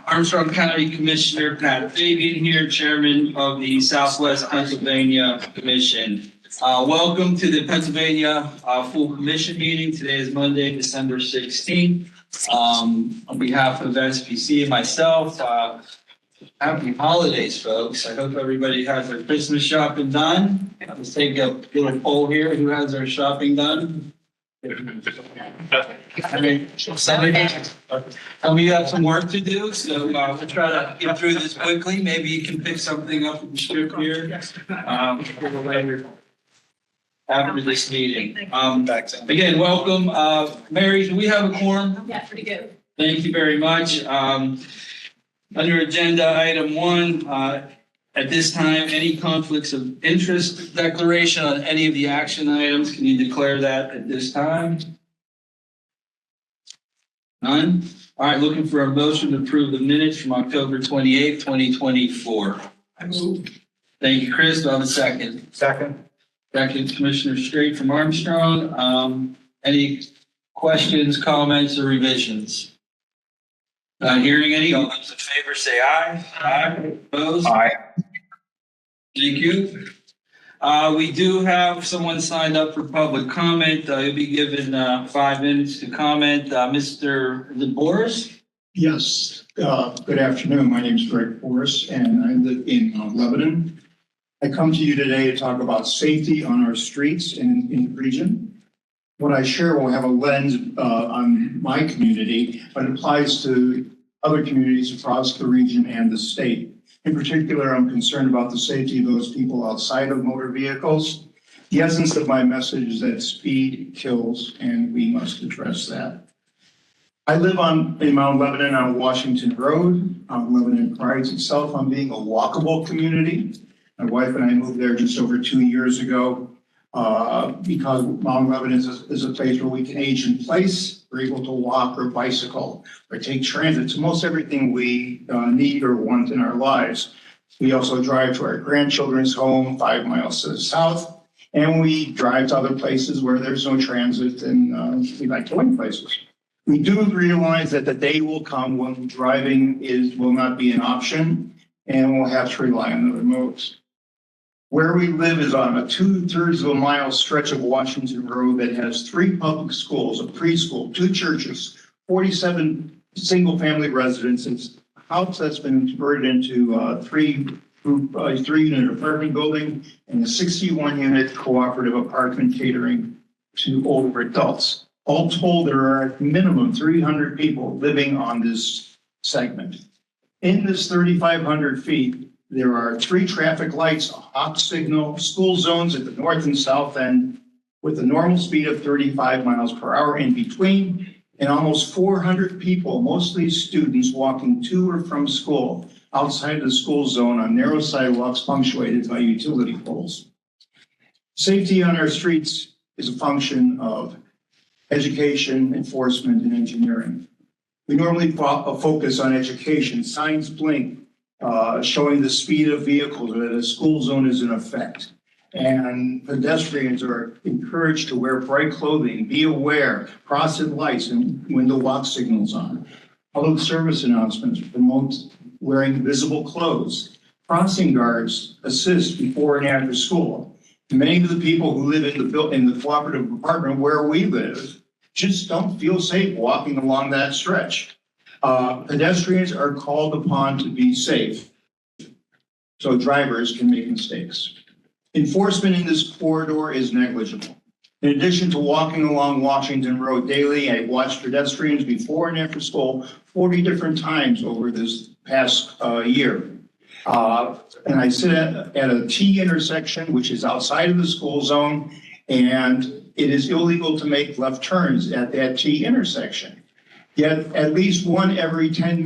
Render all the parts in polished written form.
Armstrong County Commissioner Pat Fabian here, Chairman of the Southwest Pennsylvania Commission. Welcome to the Pennsylvania Full Commission meeting. Today is Monday, December 16th. On behalf of SPC and myself, happy holidays, folks. I hope everybody has their Christmas shopping done. Let's take a little poll here. Who has their shopping done? I mean, some of you have some work to do, so we'll try to get through this quickly. Maybe you can pick something up in the strip here after this meeting. Again, welcome. Mary, do we have a quorum? Yeah, pretty good. Thank you very much. Under agenda item 1, at this time, any conflicts of interest declaration on any of the action items, can you declare that at this time? None? All right, looking for a motion to approve the minutes from October 28th, 2024. I move. Thank you, Chris. Do I have a second? Second. Second, Commissioner Straight from Armstrong. Any questions, comments, or revisions? Not hearing any. All those in favor say aye. Aye. Opposed? Aye. Thank you. We do have someone signed up for public comment. You'll be given 5 minutes to comment. Mr. Boris? Yes. Good afternoon. My name is Greg Boris, and I live in Lebanon. I come to you today to talk about safety on our streets and in the region. What I share will have a lens on my community, but it applies to other communities across the region and the state. In particular, I'm concerned about the safety of those people outside of motor vehicles. The essence of my message is that speed kills, and we must address that. I live in Mount Lebanon on Washington Road. Lebanon prides itself on being a walkable community. My wife and I moved there just over 2 years ago because Mount Lebanon is a place where we can age in place. We're able to walk or bicycle or take transit to most everything we need or want in our lives. We also drive to our grandchildren's home 5 miles to the south, and we drive to other places where there's no transit, and we like going places. We do realize that the day will come when driving will not be an option, and we'll have to rely on other modes. Where we live is on a 2/3 of a mile stretch of Washington Road that has 3 public schools, a preschool, 2 churches, 47 single-family residences, a house that's been converted into a 3-unit apartment building, and a 61-unit cooperative apartment catering to older adults. All told, there are at minimum 300 people living on this segment. In this 3,500 feet, there are 3 traffic lights, a hot signal, school zones at the north and south end with a normal speed of 35 miles per hour in between, and almost 400 people, mostly students, walking to or from school outside the school zone on narrow sidewalks punctuated by utility poles. Safety on our streets is a function of education, enforcement, and engineering. We normally focus on education. Signs blink, showing the speed of vehicles that a school zone is in effect. And pedestrians are encouraged to wear bright clothing, be aware, cross at lights, and when the walk signal's on. Public service announcements promote wearing visible clothes. Crossing guards assist before and after school. Many of the people who live in the cooperative apartment where we live just don't feel safe walking along that stretch. Pedestrians are called upon to be safe, so drivers can make mistakes. Enforcement in this corridor is negligible. In addition to walking along Washington Road daily, I watched pedestrians before and after school 40 different times over this past year. And I sit at a T intersection, which is outside of the school zone, and it is illegal to make left turns at that T intersection. Yet at least one car every 10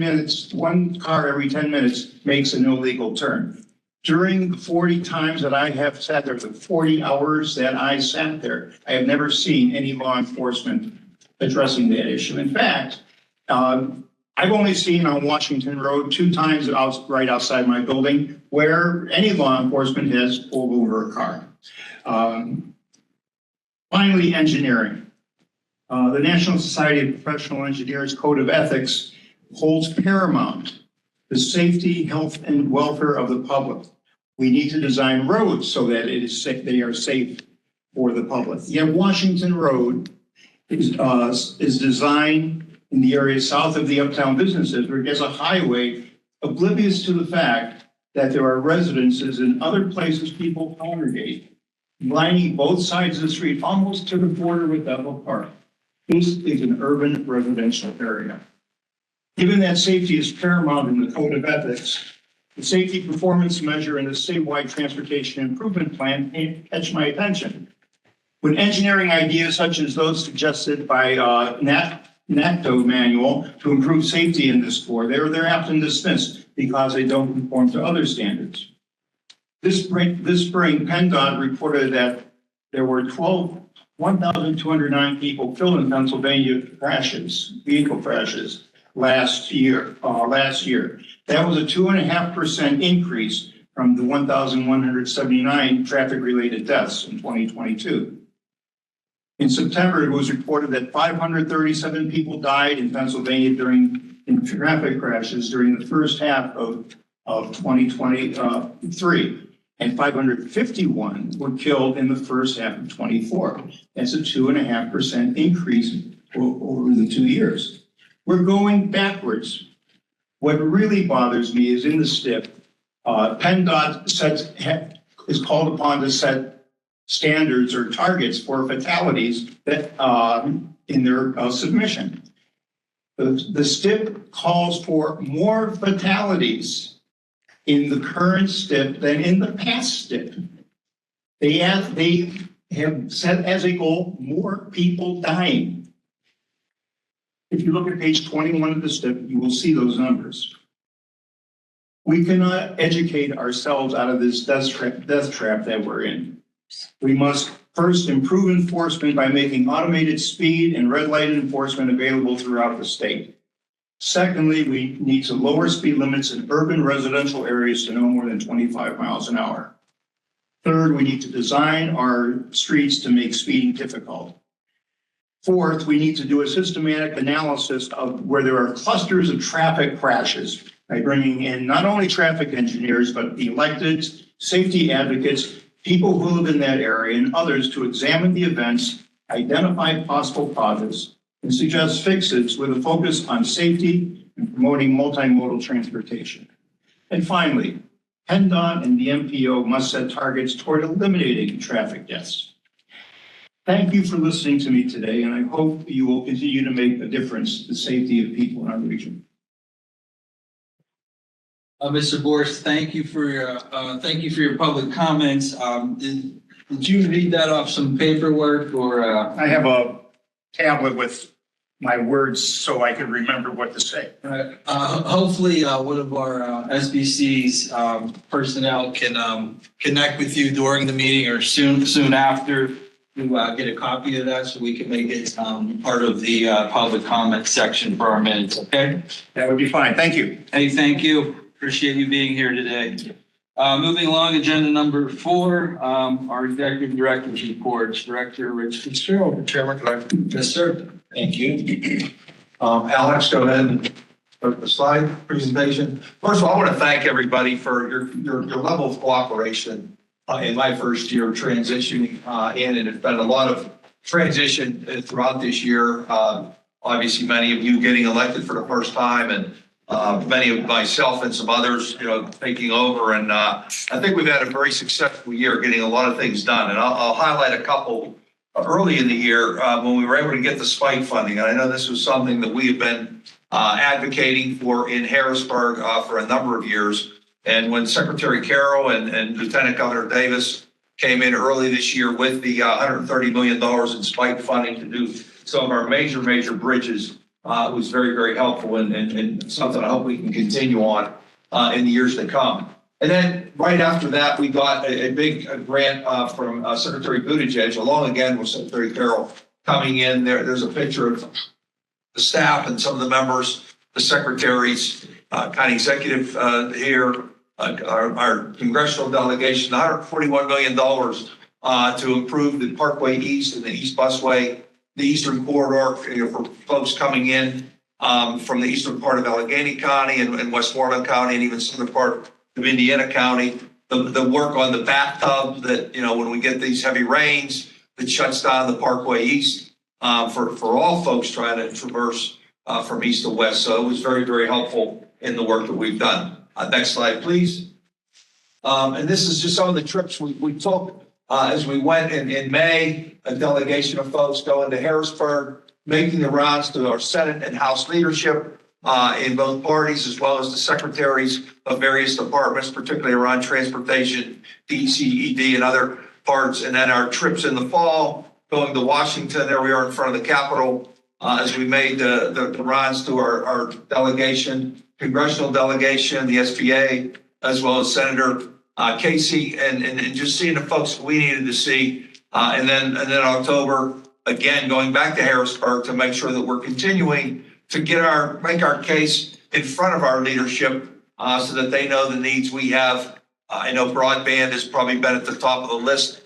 minutes makes an illegal turn. During the 40 times that I have sat there, the 40 hours that I sat there, I have never seen any law enforcement addressing that issue. In fact, I've only seen on Washington Road 2 times right outside my building where any law enforcement has pulled over a car. Finally, engineering. The National Society of Professional Engineers Code of Ethics holds paramount the safety, health, and welfare of the public. We need to design roads so that they are safe for the public. Yet Washington Road is designed in the area south of the Uptown Business District as a highway, oblivious to the fact that there are residences and other places people congregate, lining both sides of the street, almost to the border with Bethel Park. This is an urban residential area. Given that safety is paramount in the Code of Ethics, the safety performance measure in the statewide transportation improvement plan catch my attention. When engineering ideas such as those suggested by NACTO manual to improve safety in this core, they're often dismissed because they don't conform to other standards. This spring, PennDOT reported that there were 1,209 people killed in Pennsylvania vehicle crashes last year. That was a 2.5% increase from the 1,179 traffic-related deaths in 2022. In September, it was reported that 537 people died in Pennsylvania in traffic crashes during the first half of 2023, and 551 were killed in the first half of 24. That's a 2.5% increase over the 2 years. We're going backwards. What really bothers me is in the STIP, PennDOT is called upon to set standards or targets for fatalities that in their submission. The STIP calls for more fatalities in the current STIP than in the past STIP. They have set as a goal more people dying. If you look at page 21 of the STIP, you will see those numbers. We cannot educate ourselves out of this death trap that we're in. We must first improve enforcement by making automated speed and red light enforcement available throughout the state. Secondly, we need to lower speed limits in urban residential areas to no more than 25 miles an hour. Third, we need to design our streets to make speeding difficult. Fourth, we need to do a systematic analysis of where there are clusters of traffic crashes by bringing in not only traffic engineers, but electeds, safety advocates, people who live in that area, and others to examine the events, identify possible causes, and suggest fixes with a focus on safety and promoting multimodal transportation. And finally, PennDOT and the MPO must set targets toward eliminating traffic deaths. Thank you for listening to me today, and I hope you will continue to make a difference to the safety of people in our region. Mr. Boris, thank you for your public comments. Did you read that off some paperwork or? I have a tablet with my words so I can remember what to say. Hopefully, one of our SBC's personnel can connect with you during the meeting or soon after to get a copy of that so we can make it part of the public comment section for our minutes. Okay. That would be fine. Thank you. Hey, thank you. Appreciate you being here today. Moving along, agenda number 4, our executive director's reports. Director Rich Fitzgerald. Chairman, can I? Yes, sir. Thank you. Alex, go ahead and start the slide presentation. First of all, I want to thank everybody for your level of cooperation in my first year transitioning in, and it's been a lot of transition throughout this year. Obviously, many of you getting elected for the first time, and many of myself and some others, taking over. And I think we've had a very successful year getting a lot of things done. And I'll highlight a couple early in the year when we were able to get the spike funding. And I know this was something that we have been advocating for in Harrisburg for a number of years. And when Secretary Carroll and Lieutenant Governor Davis came in early this year with the $130 million in spike funding to do some of our major bridges, it was very, very helpful and something I hope we can continue on in the years to come. And then right after that, we got a big grant from Secretary Buttigieg, along again with Secretary Carroll coming in. There's a picture of the staff and some of the members, the secretaries, county executive here, our congressional delegation, $141 million to improve the Parkway East and the East Busway, the Eastern Corridor for folks coming in from the eastern part of Allegheny County and Westmoreland County and even southern part of Indiana County. The work on the bathtub that, when we get these heavy rains, that shuts down the Parkway East for all folks trying to traverse from east to west. So it was very, very helpful in the work that we've done. Next slide, please. And this is just some of the trips we took as we went in May, a delegation of folks going to Harrisburg, making the rounds to our Senate and House leadership in both parties, as well as the secretaries of various departments, particularly around transportation, DCED, and other parts. And then our trips in the fall, going to Washington, there we are in front of the Capitol, as we made the rounds to our delegation, congressional delegation, the SBA, as well as Senator Casey, and just seeing the folks we needed to see. And then October, again, going back to Harrisburg to make sure that we're continuing to make our case in front of our leadership so that they know the needs we have. I know broadband has probably been at the top of the list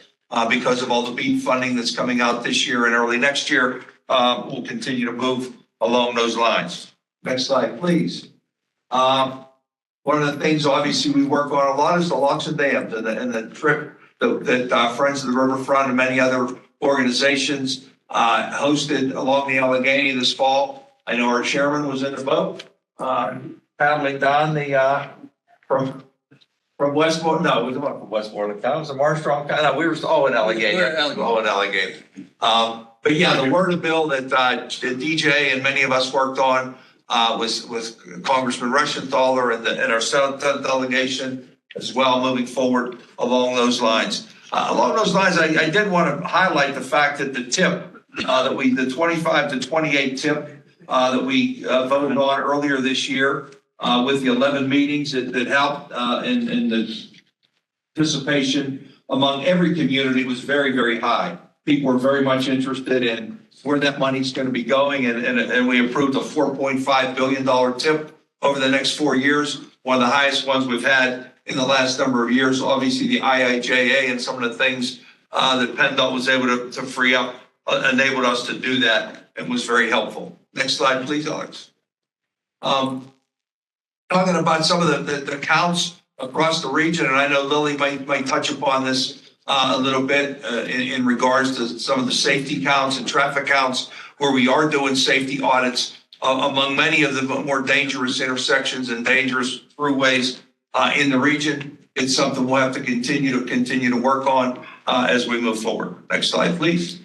because of all the BEAD funding that's coming out this year and early next year. We'll continue to move along those lines. Next slide, please. One of the things, obviously, we work on a lot is the locks and dams and the trip that Friends of the Riverfront and many other organizations hosted along the Allegheny this fall. I know our chairman was in the boat, paddling down from Westmoreland. No, we wasn't from Westmoreland County. It was the Marstrong County. No, we were all in Allegheny. All in Allegheny. But yeah, the word of bill that DJ and many of us worked on with Congressman Reschenthaler and our Senate delegation as well, moving forward along those lines. Along those lines, I did want to highlight the fact that the tip the 25 to 28 tip that we voted on earlier this year with the 11 meetings that helped in the participation among every community was very, very high. People were very much interested in where that money's going to be going, and we approved a $4.5 billion tip over the next 4 years, one of the highest ones we've had in the last number of years. Obviously, the IIJA and some of the things that PennDOT was able to free up enabled us to do that and was very helpful. Next slide, please, Alex. Talking about some of the counts across the region, and I know Lily might touch upon this a little bit in regards to some of the safety counts and traffic counts, where we are doing safety audits among many of the more dangerous intersections and dangerous throughways in the region. It's something we'll have to continue to work on as we move forward. Next slide, please.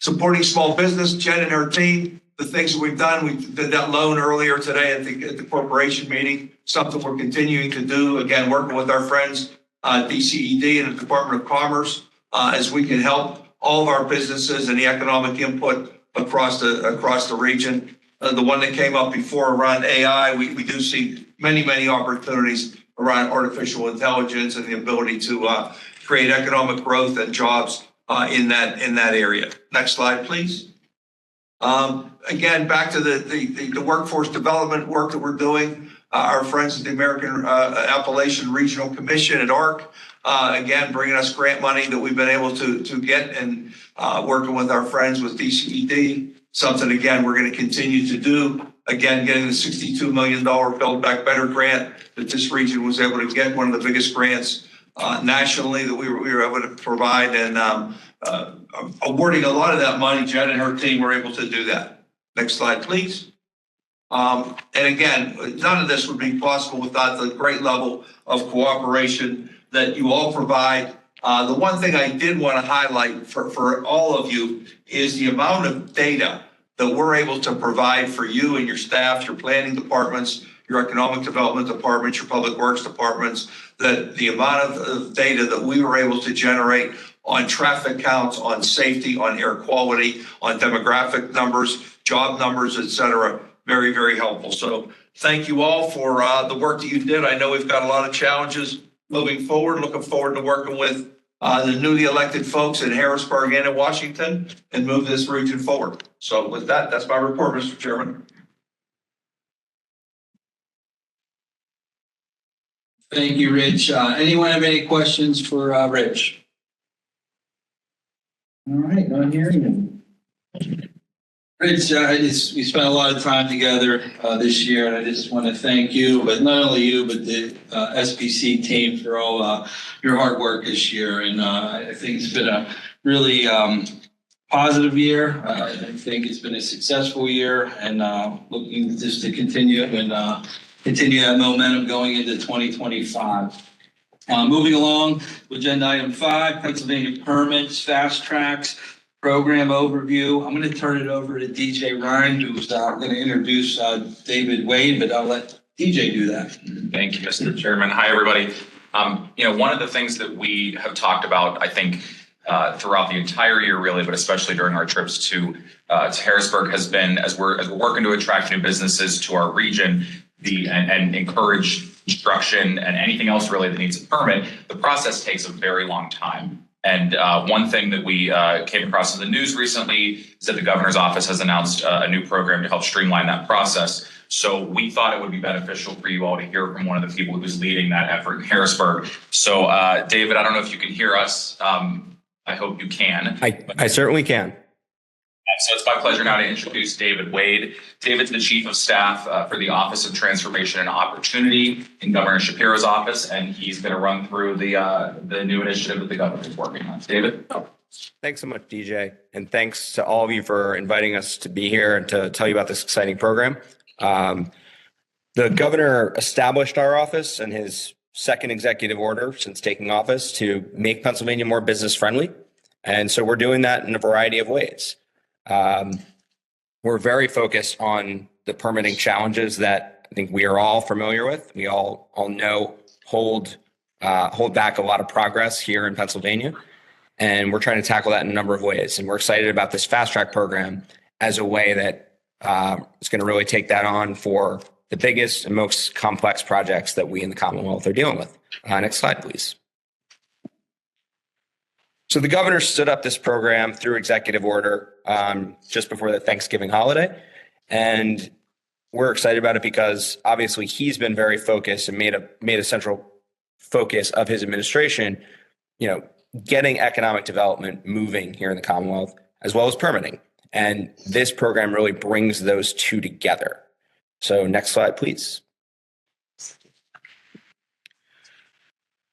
Supporting small business, Jen and her team, the things that we've done, we did that loan earlier today at the corporation meeting, something we're continuing to do, again, working with our friends, DCED and the Department of Commerce, as we can help all of our businesses and the economic input across the region. The one that came up before around AI, we do see many opportunities around artificial intelligence and the ability to create economic growth and jobs in that area. Next slide, please. Again, back to the workforce development work that we're doing. Our friends at the American Appalachian Regional Commission at ARC, again, bringing us grant money that we've been able to get, and working with our friends with DCED, something, again, we're going to continue to do. Again, getting the $62 million Build Back Better grant that this region was able to get, one of the biggest grants nationally that we were able to provide, and awarding a lot of that money. Jen and her team were able to do that. Next slide, please. And again, none of this would be possible without the great level of cooperation that you all provide. The one thing I did want to highlight for all of you is the amount of data that we're able to provide for you and your staff, your planning departments, your economic development departments, your public works departments, that the amount of data that we were able to generate on traffic counts, on safety, on air quality, on demographic numbers, job numbers, et cetera, very, very helpful. So thank you all for the work that you did. I know we've got a lot of challenges moving forward. Looking forward to working with the newly elected folks in Harrisburg and in Washington and move this region forward. So with that, that's my report, Mr. Chairman. Thank you, Rich. Anyone have any questions for Rich? All right, not hearing him. Rich, we spent a lot of time together this year, and I just want to thank you, but not only you, but the SBC team for all your hard work this year. And I think it's been a really positive year. I think it's been a successful year, and looking just to continue and continue that momentum going into 2025. Moving along, agenda item 5, Pennsylvania permits, fast tracks. Program overview. I'm going to turn it over to DJ Ryan, who's going to introduce David Wade, but I'll let DJ do that. Thank you, Mr. Chairman. Hi, everybody. One of the things that we have talked about, I think, throughout the entire year, really, but especially during our trips to Harrisburg, has been as we're working to attract new businesses to our region, and encourage construction and anything else really that needs a permit. The process takes a very long time. And one thing that we came across in the news recently is that the governor's office has announced a new program to help streamline that process. So we thought it would be beneficial for you all to hear from one of the people who's leading that effort in Harrisburg. So David, I don't know if you can hear us. I hope you can. I certainly can. So it's my pleasure now to introduce David Wade. David's the Chief of Staff for the Office of Transformation and Opportunity in Governor Shapiro's office, and he's going to run through the new initiative that the governor is working on. David? Thanks so much, DJ. And thanks to all of you for inviting us to be here and to tell you about this exciting program. The governor established our office in his second executive order since taking office to make Pennsylvania more business friendly. And so we're doing that in a variety of ways. We're very focused on the permitting challenges that I think we are all familiar with. We all know hold back a lot of progress here in Pennsylvania, and we're trying to tackle that in a number of ways. And we're excited about this fast track program as a way that is going to really take that on for the biggest and most complex projects that we in the Commonwealth are dealing with. Next slide, please. So the governor stood up this program through executive order just before the Thanksgiving holiday. And we're excited about it because obviously he's been very focused and made a central focus of his administration, getting economic development moving here in the Commonwealth, as well as permitting. And this program really brings those two together. So next slide, please.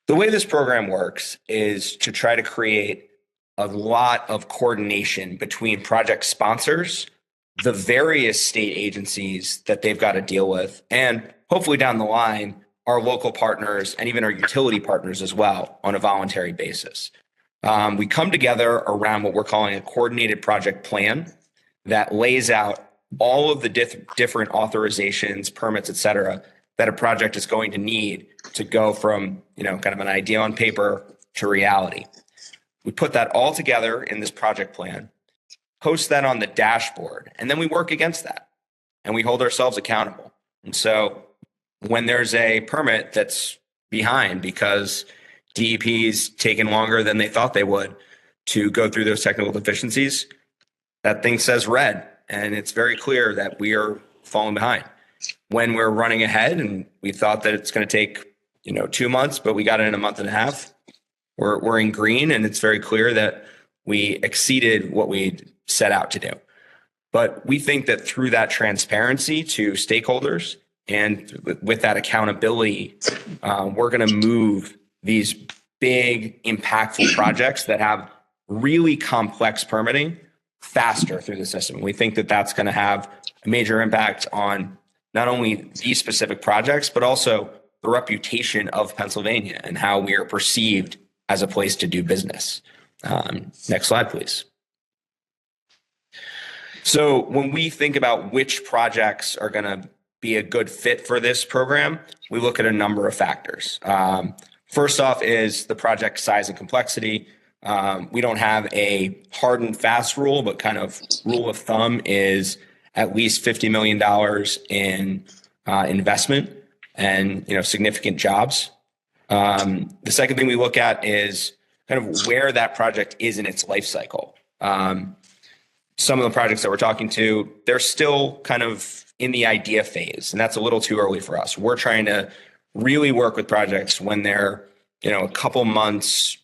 The way this program works is to try to create a lot of coordination between project sponsors, the various state agencies that they've got to deal with, and hopefully down the line, our local partners and even our utility partners as well on a voluntary basis. We come together around what we're calling a coordinated project plan that lays out all of the different authorizations, permits, et cetera, that a project is going to need to go from, kind of an idea on paper to reality. We put that all together in this project plan, post that on the dashboard, and then we work against that and we hold ourselves accountable. And so when there's a permit that's behind because DEP's taken longer than they thought they would to go through those technical deficiencies, that thing says red, and it's very clear that we are falling behind. When we're running ahead and we thought that it's going to take 2 months, but we got it in a month and a half, we're in green, and it's very clear that we exceeded what we set out to do. But we think that through that transparency to stakeholders and with that accountability, we're going to move these big, impactful projects that have really complex permitting faster through the system. We think that that's going to have a major impact on not only these specific projects, but also the reputation of Pennsylvania and how we are perceived as a place to do business. Next slide, please. So when we think about which projects are going to be a good fit for this program, we look at a number of factors. First off is the project size and complexity. We don't have a hard and fast rule, but kind of rule of thumb is at least $50 million in investment and significant jobs. The second thing we look at is kind of where that project is in its life cycle. Some of the projects that we're talking to, they're still kind of in the idea phase, and that's a little too early for us. We're trying to really work with projects when they're a couple months,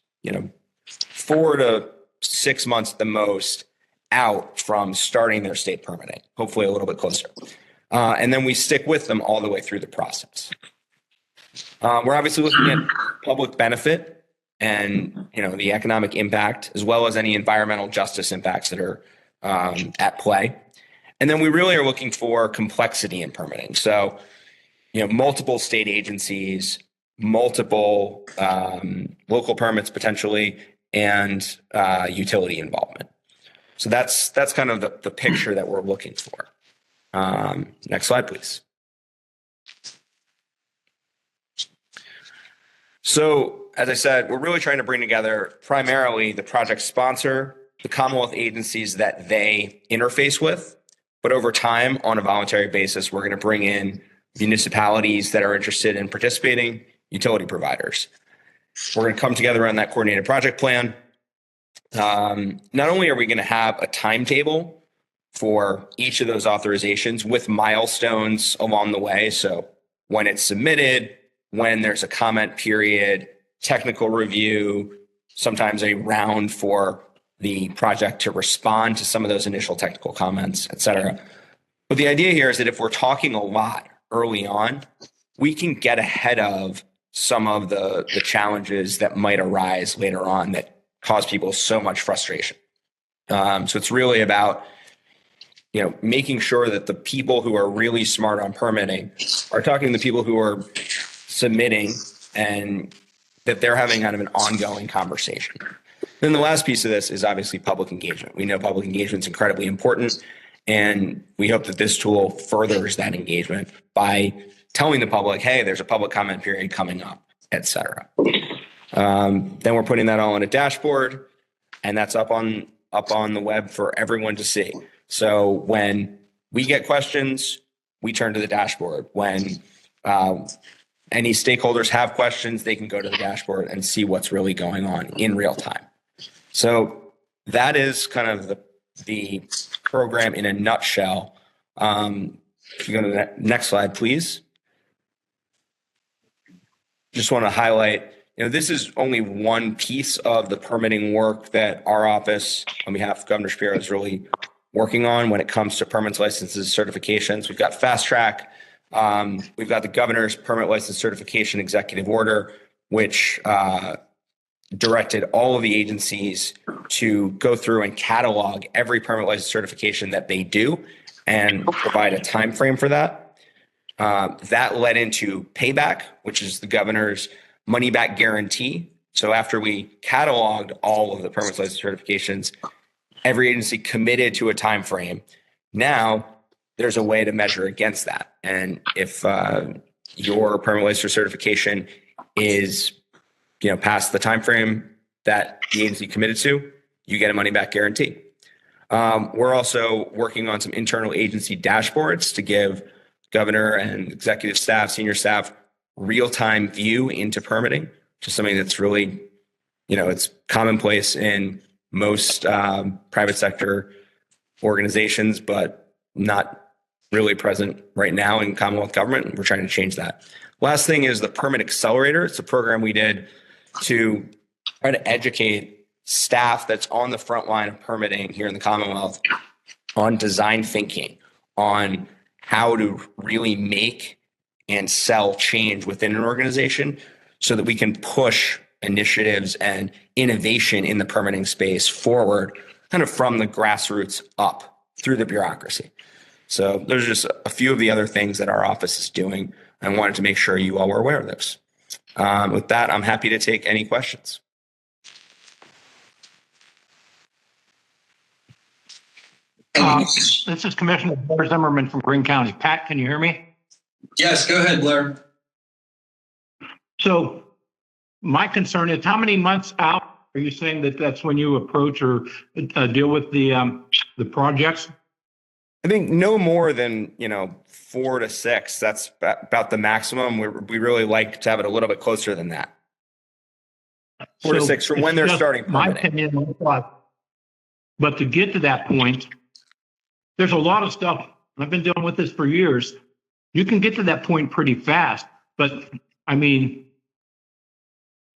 4 to 6 months at the most out from starting their state permitting, hopefully a little bit closer. And then we stick with them all the way through the process. We're obviously looking at public benefit and, the economic impact, as well as any environmental justice impacts that are at play. And then we really are looking for complexity in permitting. So, multiple state agencies, multiple local permits potentially, and utility involvement. So that's kind of the picture that we're looking for. Next slide, please. So, as I said, we're really trying to bring together primarily the project sponsor, the Commonwealth agencies that they interface with, but over time, on a voluntary basis, we're going to bring in municipalities that are interested in participating, utility providers. We're going to come together on that coordinated project plan. Not only are we going to have a timetable for each of those authorizations with milestones along the way, so when it's submitted, when there's a comment period, technical review, sometimes a round for the project to respond to some of those initial technical comments, et cetera. But the idea here is that if we're talking a lot early on, we can get ahead of some of the challenges that might arise later on that cause people so much frustration. So it's really about, making sure that the people who are really smart on permitting are talking to the people who are submitting and that they're having kind of an ongoing conversation. Then the last piece of this is obviously public engagement. We know public engagement is incredibly important, and we hope that this tool furthers that engagement by telling the public, hey, there's a public comment period coming up, et cetera. Then we're putting that all on a dashboard, and that's up on the web for everyone to see. So when we get questions, we turn to the dashboard. When any stakeholders have questions, they can go to the dashboard and see what's really going on in real time. So that is kind of the program in a nutshell. If you go to the next slide, please. Just want to highlight, this is only one piece of the permitting work that our office, on behalf of Governor Shapiro, is really working on when it comes to permits, licenses, certifications. We've got Fast Track. We've got the Governor's Permit License Certification Executive Order, which directed all of the agencies to go through and catalog every permit license certification that they do and provide a time frame for that. That led into Payback, which is the Governor's money back guarantee. So after we cataloged all of the permit license certifications, every agency committed to a time frame. Now there's a way to measure against that. And if your permit license certification is past the time frame that the agency committed to, you get a money back guarantee. We're also working on some internal agency dashboards to give governor and executive staff, senior staff, real-time view into permitting, which is something that's really, it's commonplace in most private sector organizations, but not really present right now in Commonwealth government. We're trying to change that. Last thing is the Permit Accelerator. It's a program we did to try to educate staff that's on the front line of permitting here in the Commonwealth on design thinking, on how to really make and sell change within an organization so that we can push initiatives and innovation in the permitting space forward, kind of from the grassroots up through the bureaucracy. So there's just a few of the other things that our office is doing. I wanted to make sure you all were aware of this. With that, I'm happy to take any questions. This is Commissioner Blair Zimmerman from Greene County. Pat, can you hear me? Yes, go ahead, Blair. So my concern is, how many months out are you saying that's when you approach or deal with the projects? I think no more than 4 to 6. That's about the maximum. We really like to have it a little bit closer than that. 4 to 6 from when they're starting my permitting. opinion, but to get to that point, there's a lot of stuff. I've been dealing with this for years. You can get to that point pretty fast, but I mean,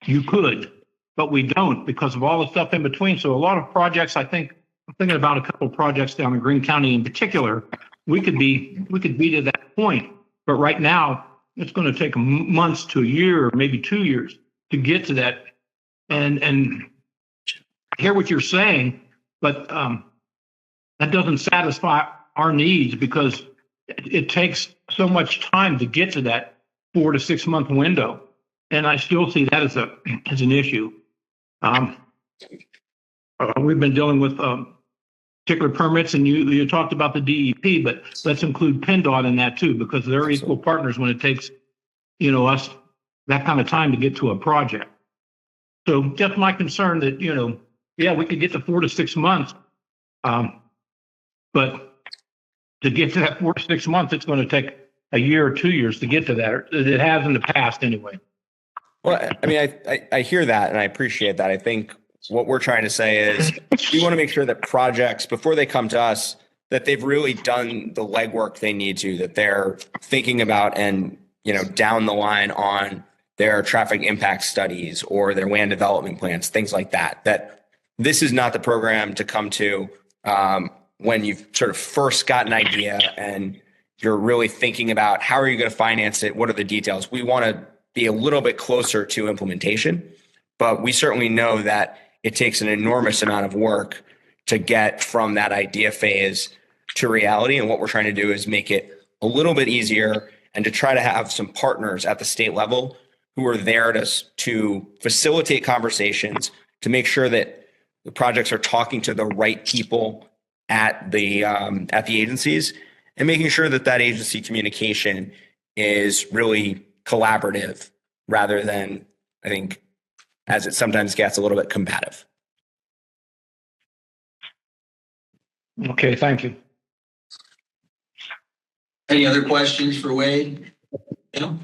you could, but we don't because of all the stuff in between. So a lot of projects, I think, I'm thinking about a couple of projects down in Greene County in particular. We could be to that point, but right now it's going to take months to a year, or maybe 2 years to get to that. And I hear what you're saying, but that doesn't satisfy our needs because it takes so much time to get to that 4 to 6 month window. And I still see that as an issue. We've been dealing with particular permits, and you talked about the DEP, but let's include PennDOT in that too, because they're equal partners when it takes, us that kind of time to get to a project. So just my concern that, yeah, we could get to 4 to 6 months, but to get to that 4 to 6 months, it's going to take a year or 2 years to get to that. It has in the past anyway. Well, I mean, I hear that and I appreciate that. I think what we're trying to say is we want to make sure that projects, before they come to us, that they've really done the legwork they need to, that they're thinking about and, down the line on their traffic impact studies or their land development plans, things like that, that this is not the program to come to when you've sort of first got an idea and you're really thinking about how are you going to finance it? What are the details? We want to be a little bit closer to implementation, but we certainly know that it takes an enormous amount of work to get from that idea phase to reality. And what we're trying to do is make it a little bit easier and to try to have some partners at the state level who are there to facilitate conversations, to make sure that the projects are talking to the right people at the agencies, and making sure that that agency communication is really collaborative rather than, I think, as it sometimes gets, a little bit combative. Okay, thank you. Any other questions for Wade? No?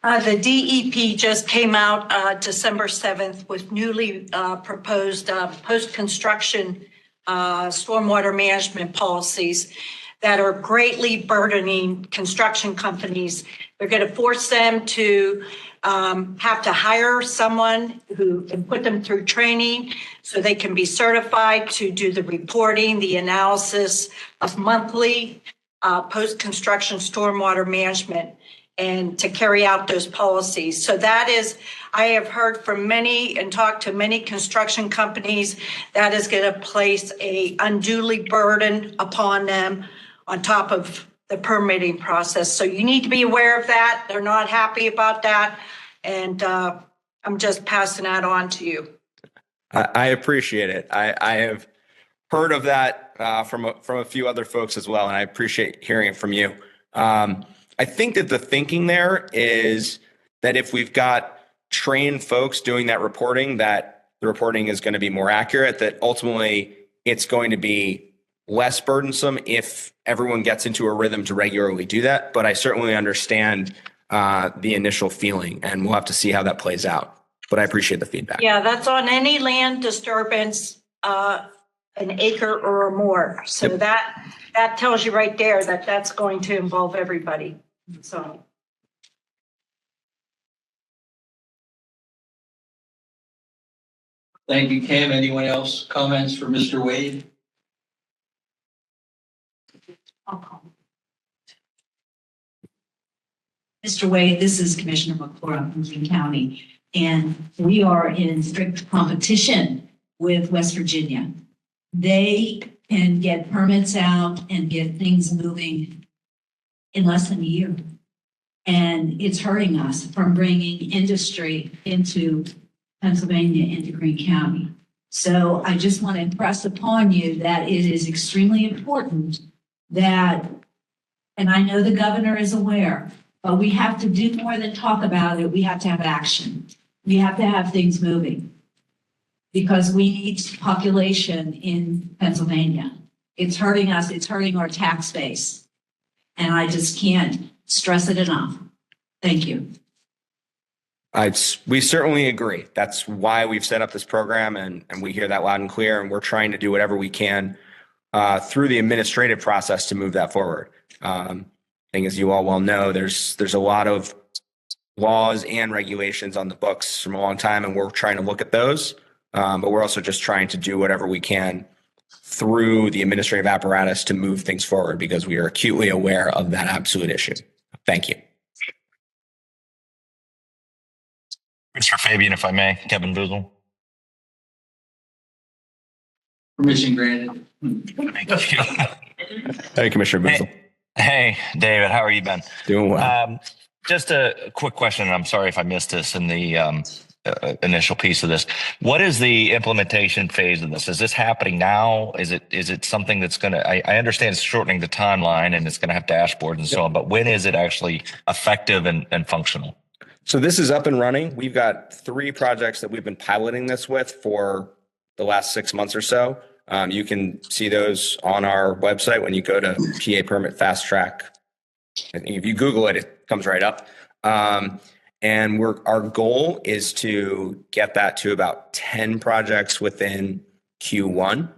The DEP just came out December 7th with newly proposed post-construction stormwater management policies that are greatly burdening construction companies. They're going to force them to have to hire someone who can put them through training so they can be certified to do the reporting, the analysis of monthly post-construction stormwater management and to carry out those policies. So that is, I have heard from many and talked to many construction companies, that is going to place a unduly burden upon them on top of the permitting process. So you need to be aware of that. They're not happy about that. And I'm just passing that on to you. I appreciate it. I have heard of that from a few other folks as well, and I appreciate hearing it from you. I think that the thinking there is that if we've got trained folks doing that reporting, that the reporting is going to be more accurate, that ultimately it's going to be less burdensome if everyone gets into a rhythm to regularly do that. But I certainly understand the initial feeling, and we'll have to see how that plays out. But I appreciate the feedback. Yeah, that's on any land disturbance, an acre or more. So Yep. that tells you right there that that's going to involve everybody. So. Thank you, Kim. Anyone else comments for Mr. Wade? Mr. Wade, this is Commissioner McClure from Greene County, and we are in strict competition with West Virginia. They can get permits out and get things moving in less than a year. And it's hurting us from bringing industry into Pennsylvania, into Greene County. So I just want to impress upon you that it is extremely important that, and I know the governor is aware, but we have to do more than talk about it. We have to have action. We have to have things moving because we need population in Pennsylvania. It's hurting us. It's hurting our tax base. And I just can't stress it enough. Thank you. We certainly agree. That's why we've set up this program, and we hear that loud and clear, and we're trying to do whatever we can through the administrative process to move that forward. I think, as you all well know, there's a lot of laws and regulations on the books from a long time, and we're trying to look at those. But we're also just trying to do whatever we can through the administrative apparatus to move things forward because we are acutely aware of that absolute issue. Thank you. Mr. Fabian, if I may, Kevin Boozle. Permission granted. Thank you. Hey, Commissioner Boozle. Hey, David, how are you been? Doing well. Just a quick question, and I'm sorry if I missed this in the initial piece of this. What is the implementation phase of this? Is this happening now? Is it something that's going to, I understand it's shortening the timeline and it's going to have dashboards and so on, but when is it actually effective and functional? So this is up and running. We've got 3 projects that we've been piloting this with for the last 6 months or so. You can see those on our website when you go to PA Permit Fast Track. I think if you Google it, it comes right up. And our goal is to get that to about 10 projects within Q1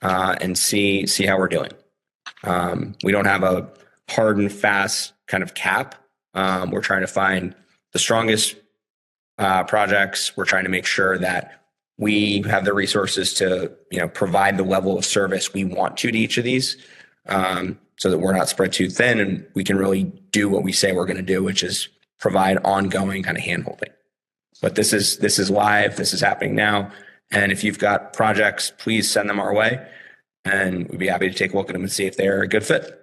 and see how we're doing. We don't have a hard and fast kind of cap. We're trying to find the strongest projects. We're trying to make sure that we have the resources to, provide the level of service we want to each of these, so that we're not spread too thin and we can really do what we say we're going to do, which is provide ongoing kind of handholding. But this is live. This is happening now. And if you've got projects, please send them our way, and we'd be happy to take a look at them and see if they're a good fit.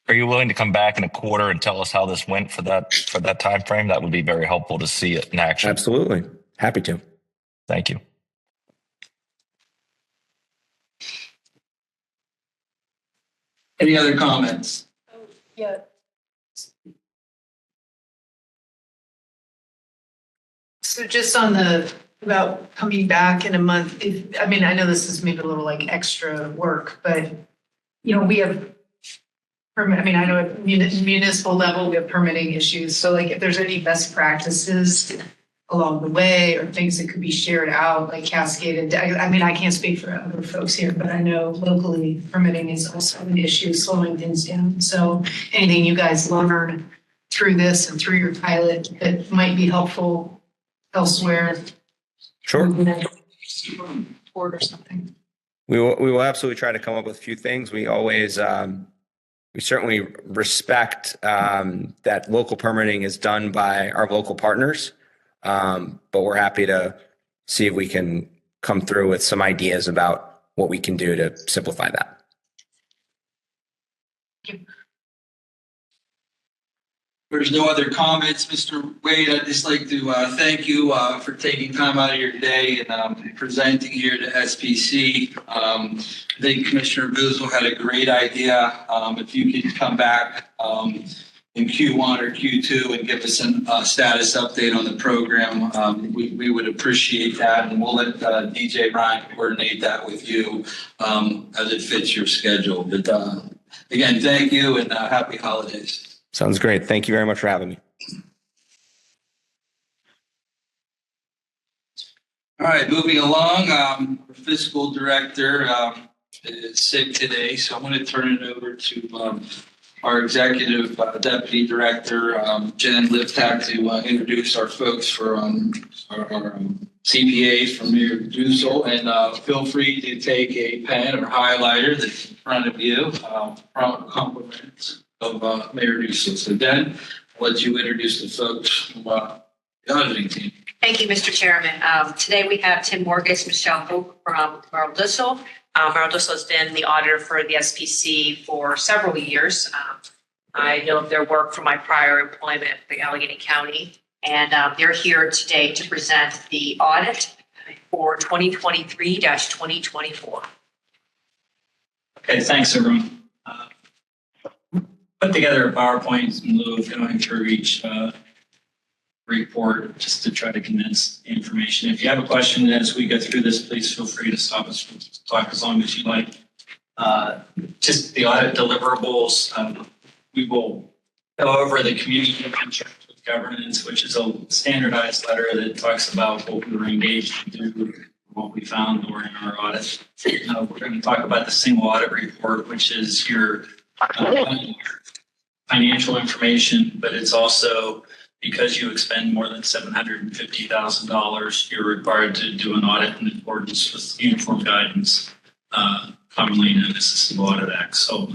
Are you willing to come back in a quarter and tell us how this went for that time frame? That would be very helpful to see it in action. Absolutely. Happy to. Thank you. Any other comments? Yeah. So just on about coming back in a month, I know this is maybe a little like extra work, but, we have I know at municipal level, we have permitting issues. So like if there's any best practices along the way or things that could be shared out, like cascaded. I can't speak for other folks here, but I know locally permitting is also an issue, slowing things down. So anything you guys learn through this and through your pilot that might be helpful elsewhere? Sure. Board or something. We will absolutely try to come up with a few things. We always, we certainly respect that local permitting is done by our local partners. But we're happy to see if we can come through with some ideas about what we can do to simplify that. There's no other comments, Mr. Wade. I'd just like to thank you for taking time out of your day and presenting here to SPC. I think Commissioner Boozle had a great idea. If you could come back in Q1 or Q2 and give us a status update on the program, we would appreciate that. And we'll let DJ Ryan coordinate that with you as it fits your schedule. But again, thank you and happy holidays. Sounds great. Thank you very much for having me. All right, moving along, our fiscal director is sick today, so I'm going to turn it over to our executive deputy director, Jen Liptak, to introduce our folks for our CPAs from Mayor Dussel. And feel free to take a pen or highlighter that's in front of you, compliments of Mayor Dussel. So Jen, I'll let you introduce the folks from the auditing team. Thank you, Mr. Chairman. Today we have Tim Morgus, Michelle Hope from Merrill Dussel. Merrill Dussel has been the auditor for the SPC for several years. I know their work from my prior employment for Allegheny County, and they're here today to present the audit for 2023-2024. Okay, thanks, everyone. Put together a PowerPoint in lieu of going through each report just to try to condense the information. If you have a question as we go through this, please feel free to stop us and talk as long as you like. Just the audit deliverables, we will go over the community contract with governance, which is a standardized letter that talks about what we were engaged to do, what we found during our audit. We're going to talk about the single audit report, which is your financial information, but it's also because you expend more than $750,000, you're required to do an audit in accordance with uniform guidance. commonly known as the Civil Audit Act. So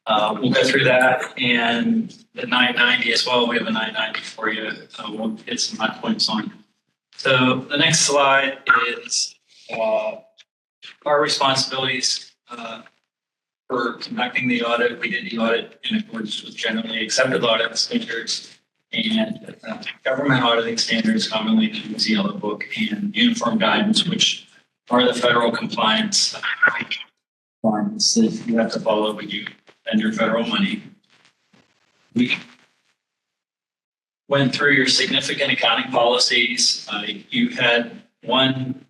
we'll go through that, and the 990 as well. We have a 990 for you. We'll get some high points on. So the next slide is our responsibilities for conducting the audit. We did the audit in accordance with generally accepted audit standards and government auditing standards, commonly known as the Yellow Book, and uniform guidance, which are the federal compliance requirements that you have to follow when you spend your federal money. We went through your significant accounting policies. You had one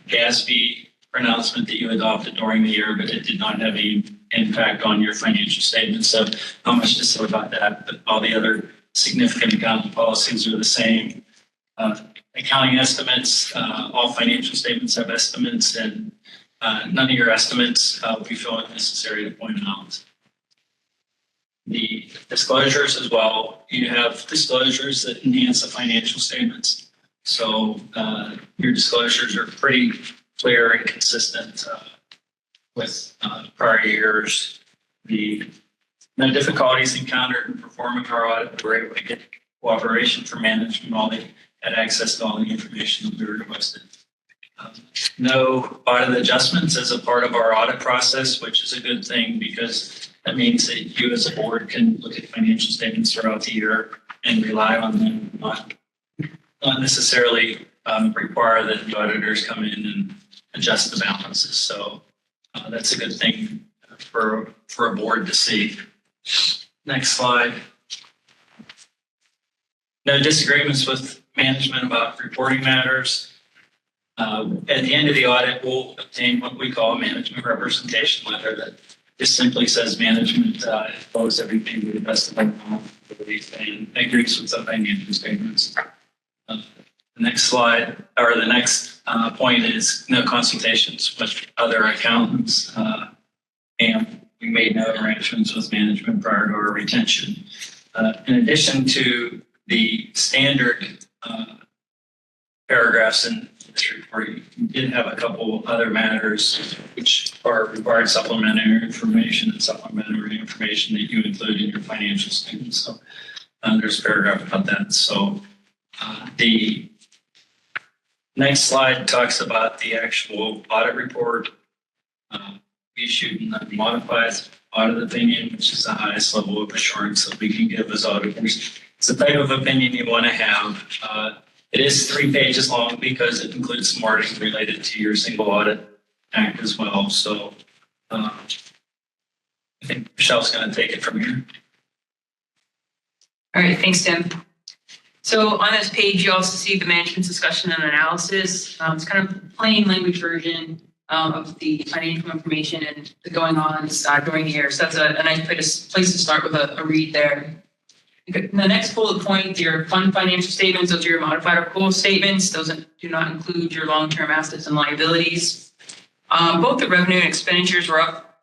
GASB pronouncement that you adopted during the year, but it did not have any impact on your financial statements. So not much to say about that, but all the other significant accounting policies are the same. Accounting estimates, all financial statements have estimates, and none of your estimates we feel it necessary to point out. The disclosures as well, you have disclosures that enhance the financial statements. So your disclosures are pretty clear and consistent with prior years. No difficulties encountered in performing our audit. We were able to get cooperation from management. All they had access to all the information that we requested. No audit adjustments as a part of our audit process, which is a good thing because that means that you as a board can look at financial statements throughout the year and rely on them, not necessarily require that the auditors come in and adjust the balances. So that's a good thing for a board to see. Next slide. No disagreements with management about reporting matters. At the end of the audit, we'll obtain what we call a management representation letter that just simply says management follows everything to the best of their knowledge and agrees with the financial statements. The next slide, or the next point is no consultations with other accountants. And we made no arrangements with management prior to our retention. In addition to the standard paragraphs in this report, you did have a couple other matters which are required supplementary information and supplementary information that you include in your financial statements. So there's a paragraph about that. So the next slide talks about the actual audit report. We issued a modified audit opinion, which is the highest level of assurance that we can give as auditors. It's the type of opinion you want to have. It is 3 pages long because it includes some wording related to your single audit act as well. So I think Michelle's going to take it from here. All right, thanks, Tim. So on this page, you also see the management discussion and analysis. It's kind of a plain language version of the financial information and the going on during the year. So that's a nice place to start with a read there. The next bullet point, your fund financial statements, those are your modified accrual statements. Those do not include your long-term assets and liabilities. Both the revenue and expenditures were up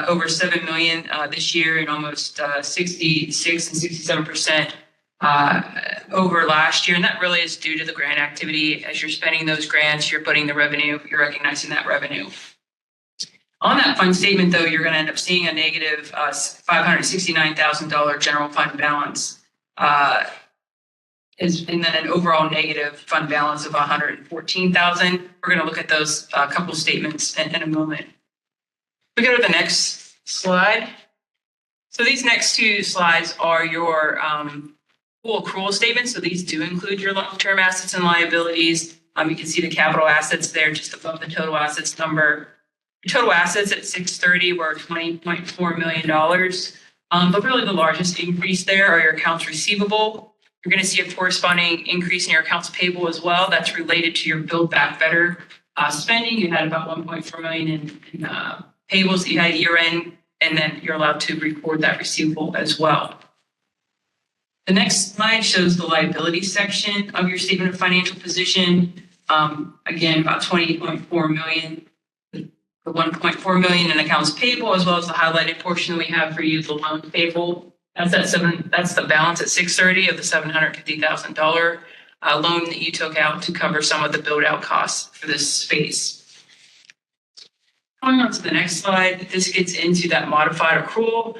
over 7 million this year and almost 66 and 67% over last year. And that really is due to the grant activity. As you're spending those grants, you're putting the revenue, you're recognizing that revenue. On that fund statement, though, you're going to end up seeing a negative $569,000 general fund balance, and then an overall negative fund balance of $114,000. We're going to look at those couple of statements in a moment. We go to the next slide. So these next 2 slides are your full accrual statements. So these do include your long-term assets and liabilities. You can see the capital assets there just above the total assets number. Total assets at 6/30 were $20.4 million. But really the largest increase there are your accounts receivable. You're going to see a corresponding increase in your accounts payable as well. That's related to your Build Back Better spending. You had about $1.4 million in payables that you had year end, and then you're allowed to record that receivable as well. The next slide shows the liability section of your statement of financial position. Again, about $20.4 million. The $1.4 million in accounts payable, as well as the highlighted portion that we have for you, the loan payable. That's the balance at 6/30 of the $750,000 loan that you took out to cover some of the build out costs for this space. Going on to the next slide, this gets into that modified accrual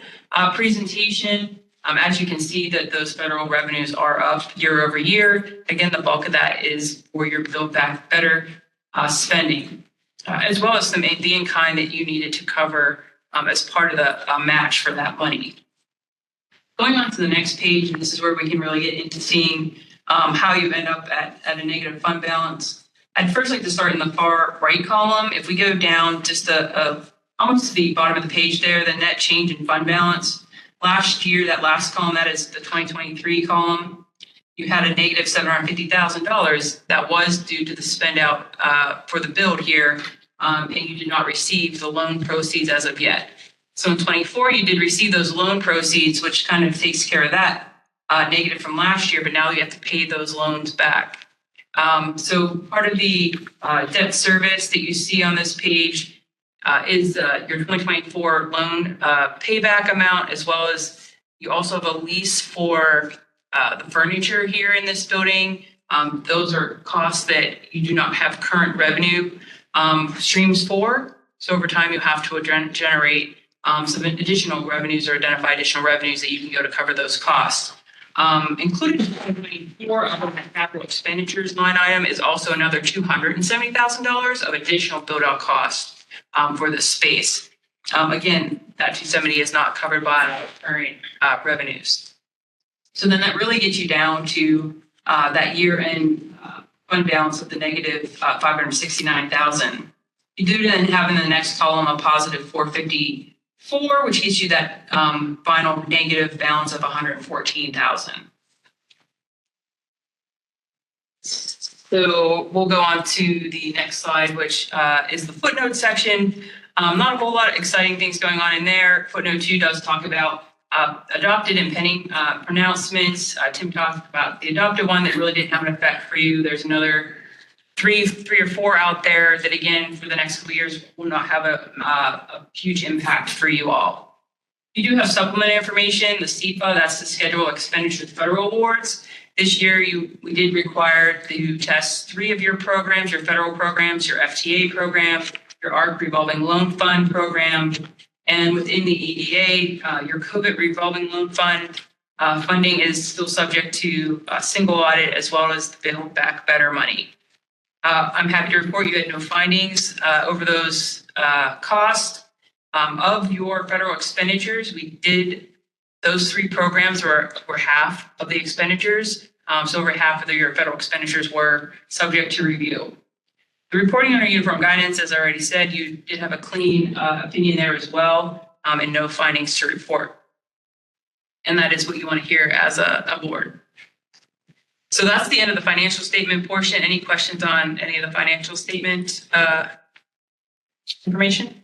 presentation. As you can see that those federal revenues are up year over year. Again, the bulk of that is for your Build Back Better spending, as well as the in-kind that you needed to cover as part of the match for that money. Going on to the next page, and this is where we can really get into seeing how you end up at a negative fund balance. I'd first like to start in the far right column. If we go down just almost to the bottom of the page there, the net change in fund balance. Last year, that last column, that is the 2023 column, you had a negative $750,000. That was due to the spend out for the build here, and you did not receive the loan proceeds as of yet. So in 24, you did receive those loan proceeds, which kind of takes care of that negative from last year, but now you have to pay those loans back. So part of the debt service that you see on this page is your 2024 loan payback amount, as well as you also have a lease for the furniture here in this building. Those are costs that you do not have current revenue streams for. So over time, you have to generate some additional revenues or identify additional revenues that you can go to cover those costs. Included in 2024 of the capital expenditures line item is also another $270,000 of additional build-out costs for this space. Again, that 270 is not covered by current revenues. So then that really gets you down to that year-end fund balance of the negative 569,000. You do then have in the next column a positive 454, which gives you that final negative balance of 114,000. So we'll go on to the next slide, which is the footnote section. Not a whole lot of exciting things going on in there. Footnote 2 does talk about adopted and pending pronouncements. Tim talked about the adopted one that really didn't have an effect for you. There's another three or four out there that, again, for the next couple of years will not have a huge impact for you all. You do have supplementary information, the SEPA, that's the Schedule of Expenditure Federal Awards. This year, we did require to test 3 of your programs, your federal programs, your FTA program, your ARC Revolving Loan Fund program, and within the EDA, your COVID Revolving Loan Fund funding is still subject to a single audit as well as the Build Back Better money. I'm happy to report you had no findings over those costs. Of your federal expenditures, those 3 programs were half of the expenditures. So over half of your federal expenditures were subject to review. The reporting under uniform guidance, as I already said, you did have a clean opinion there as well, and no findings to report. And that is what you want to hear as a board. So that's the end of the financial statement portion. Any questions on any of the financial statement information?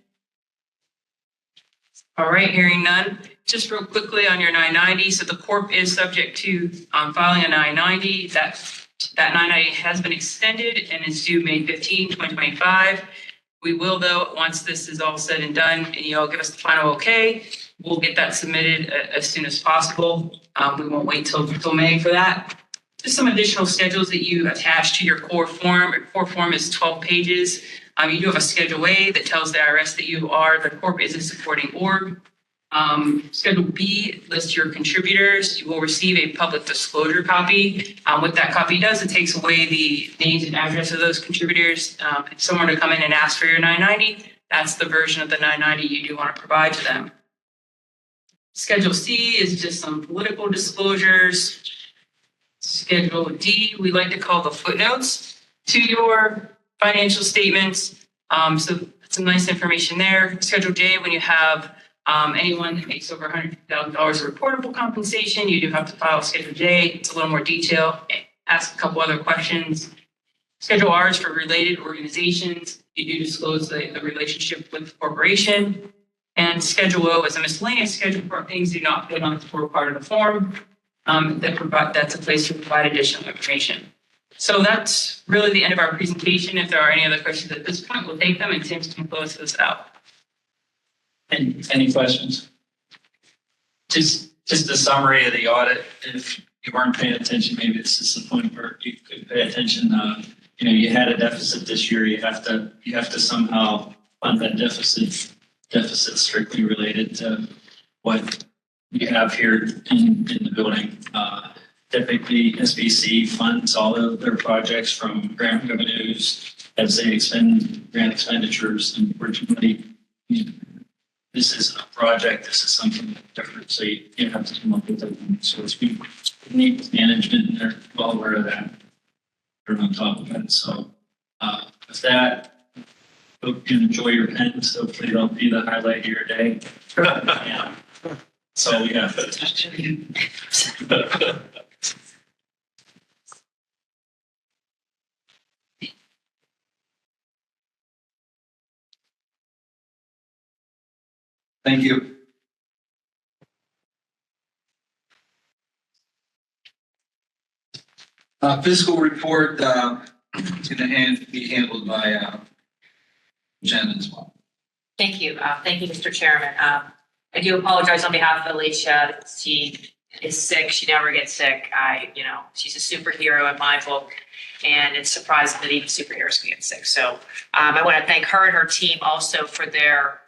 All right, hearing none. Just real quickly on your 990. So the corp is subject to filing a 990. That 990 has been extended and is due May 15, 2025. We will, though, once this is all said and done and you all give us the final okay, we'll get that submitted as soon as possible. We won't wait till May for that. Just some additional schedules that you attach to your core form. Your core form is 12 pages. You do have a Schedule A that tells the IRS that you are the corp is a supporting org. Schedule B lists your contributors. You will receive a public disclosure copy. What that copy does, it takes away the names and address of those contributors. If someone were to come in and ask for your 990, that's the version of the 990 you do want to provide to them. Schedule C is just some political disclosures. Schedule D, we like to call the footnotes to your financial statements. So some nice information there. Schedule J, when you have anyone that makes over $100,000 of reportable compensation, you do have to file Schedule J. It's a little more detail. Ask a couple other questions. Schedule R is for related organizations. You do disclose the relationship with the corporation. And Schedule O is a miscellaneous schedule for things you do not put on the core part of the form. That's a place to provide additional information. So that's really the end of our presentation. If there are any other questions at this point, we'll take them and Tim can close this out. Any questions? Just a summary of the audit. If you weren't paying attention, maybe this is the point where you could pay attention. You had a deficit this year. You have to somehow fund that deficit strictly related to what we have here in the building. Typically, SBC funds all of their projects from grant revenues as they expend grant expenditures. Unfortunately, this isn't a project, this is something different, so you have to come up with it. So it's we need management and they're well aware of that. They're on top of it. So with that, hope you enjoy your pens. Hopefully they'll be the highlight of your day. Yeah. So yeah. Thank you. Fiscal report, it's gonna be handled by, Jen as well. Thank you. Thank you, Mr. Chairman. I do apologize on behalf of Alicia. She is sick. She never gets sick. She's a superhero in my book, and it's surprising that even superheroes can get sick. So I want to thank her and her team also for their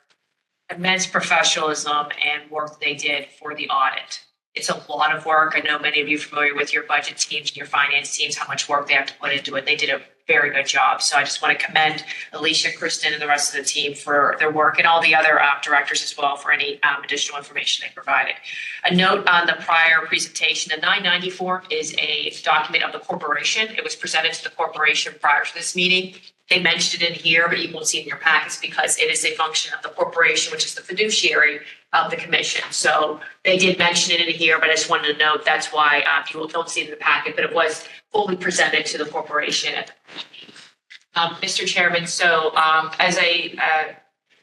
immense professionalism and work they did for the audit. It's a lot of work. I know many of you are familiar with your budget teams and your finance teams, how much work they have to put into it. They did a very good job. So I just want to commend Alicia, Kristen, and the rest of the team for their work, and all the other directors as well for any additional information they provided. A note on the prior presentation, the 990 form is a document of the corporation. It was presented to the corporation prior to this meeting. They mentioned it in here, but you won't see it in your packets because it is a function of the corporation, which is the fiduciary of the commission. So they did mention it in here, but I just wanted to note that's why you don't see it in the packet, but it was fully presented to the corporation. Mr. Chairman, so as a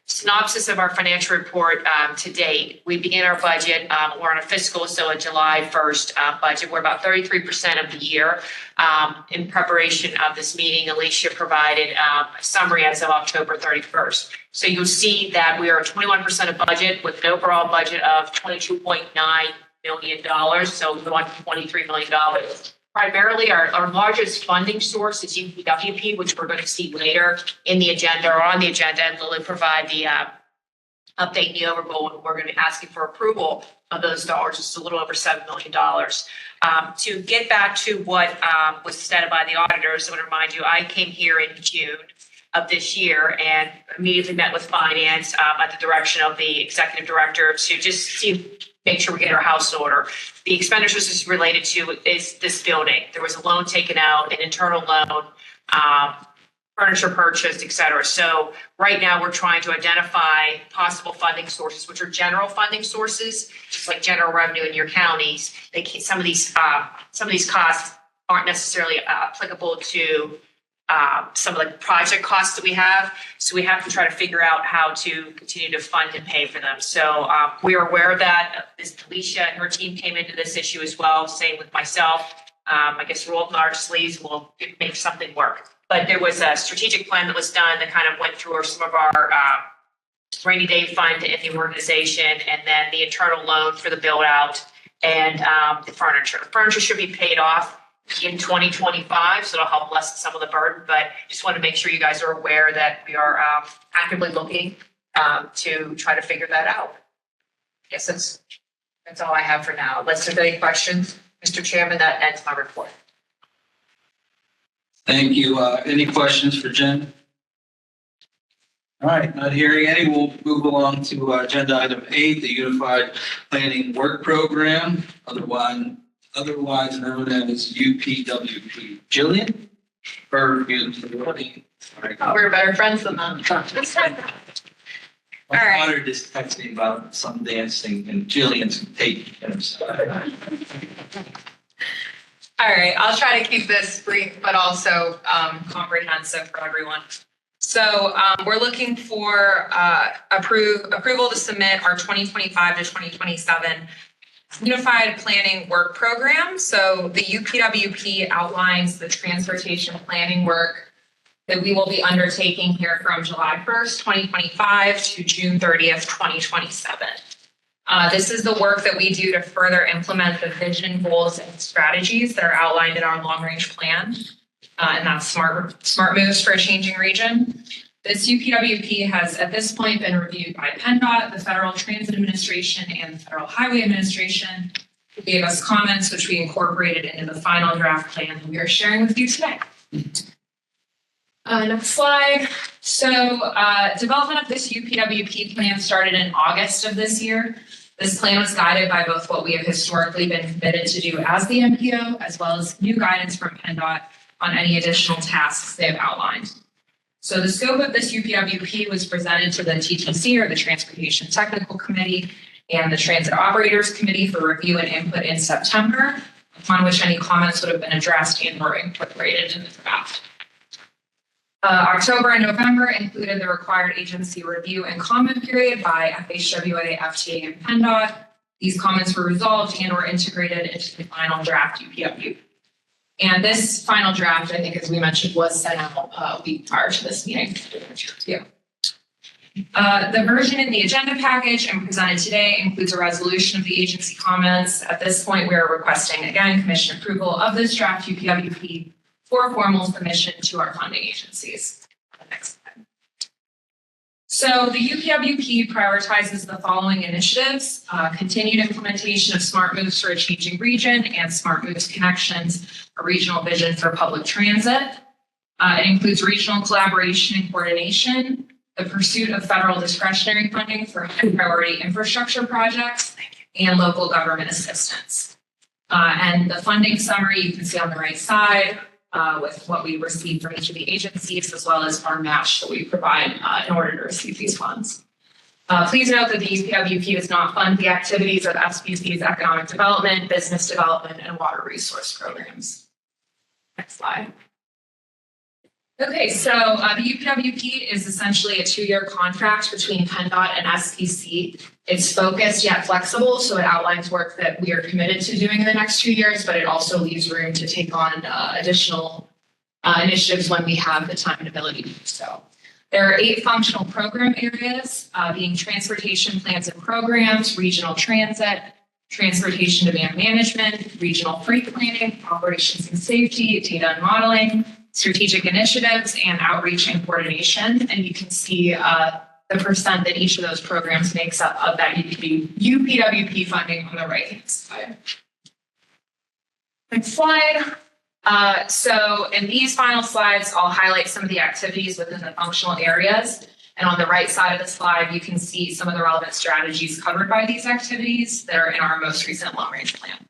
synopsis of our financial report to date, we begin our budget. We're on a fiscal, so a July 1st budget. We're about 33% of the year. In preparation of this meeting, Alicia provided a summary as of October 31st. So you'll see that we are at 21% of budget with an overall budget of $22.9 million. So we want $23 million. Primarily, our largest funding source is UPWP, which we're going to see later in the agenda or on the agenda, and Lily provide the update in the overview. We're going to be asking for approval of those dollars. It's a little over $7 million. To get back to what was said by the auditors, I want to remind you, I came here in June of this year and immediately met with finance at the direction of the executive director to just make sure we get our house in order. The expenditures is related to is this building. There was a loan taken out, an internal loan, furniture purchased, et cetera. So right now we're trying to identify possible funding sources, which are general funding sources, just like general revenue in your counties. Some of these costs aren't necessarily applicable to some of the project costs that we have. So we have to try to figure out how to continue to fund and pay for them. So we are aware of that. Alicia and her team came into this issue as well, same with myself. I guess roll up our sleeves, we'll make something work. But there was a strategic plan that was done that kind of went through some of our rainy day fund in the organization, and then the internal loan for the build out and the furniture. The furniture should be paid off in 2025, so it'll help lessen some of the burden, but just want to make sure you guys are aware that we are actively looking to try to figure that out. Yes, that's all I have for now. Unless there's any questions, Mr. Chairman, that ends my report. Thank you. Any questions for Jen? All right, not hearing any, we'll move along to agenda item 8, the Unified Planning Work Program, otherwise known as UPWP. Jillian? Or We're better friends than that. My daughter just texted me about some dancing and Jillian's taking it. All right, I'll try to keep this brief, but also comprehensive for everyone. So we're looking for approval to submit our 2025 to 2027 Unified Planning Work Program. So the UPWP outlines the transportation planning work that we will be undertaking here from July 1st, 2025 to June 30th, 2027. This is the work that we do to further implement the vision, goals, and strategies that are outlined in our long-range plan, and that's smart moves for a changing region. This UPWP has at this point been reviewed by PennDOT, the Federal Transit Administration, and the Federal Highway Administration, who gave us comments which we incorporated into the final draft plan that we are sharing with you today. Next slide. So development of this UPWP plan started in August of this year. This plan was guided by both what we have historically been committed to do as the MPO, as well as new guidance from PennDOT on any additional tasks they have outlined. So the scope of this UPWP was presented to the TTC, or the Transportation Technical Committee, and the Transit Operators Committee for review and input in September, upon which any comments would have been addressed and or incorporated in the draft. October and November included the required agency review and comment period by FHWA, FTA, and PennDOT. These comments were resolved and or integrated into the final draft UPW. And this final draft, I think, as we mentioned, was sent out a week prior to this meeting. The version in the agenda package and presented today includes a resolution of the agency comments. At this point, we are requesting, again, commission approval of this draft UPWP for formal submission to our funding agencies. Next slide. So the UPWP prioritizes the following initiatives: continued implementation of Smart Moves for a Changing Region and Smart Moves Connections, a regional vision for public transit. It includes regional collaboration and coordination, the pursuit of federal discretionary funding for high priority infrastructure projects, and local government assistance. And the funding summary you can see on the right side, with what we receive from each of the agencies, as well as our match that we provide in order to receive these funds. Please note that the UPWP does not fund the activities of SPC's economic development, business development, and water resource programs. Next slide. Okay, so the UPWP is essentially a 2-year contract between PennDOT and SPC. It's focused yet flexible, so it outlines work that we are committed to doing in the next 2 years, but it also leaves room to take on additional initiatives when we have the time and ability to do so. There are 8 functional program areas, being transportation plans and programs, regional transit, transportation demand management, regional freight planning, operations and safety, data and modeling, strategic initiatives, and outreach and coordination. And you can see the percent that each of those programs makes up of that UPWP funding on the right-hand side. Next slide. So in these final slides, I'll highlight some of the activities within the functional areas. And on the right side of the slide, you can see some of the relevant strategies covered by these activities that are in our most recent long-range plan.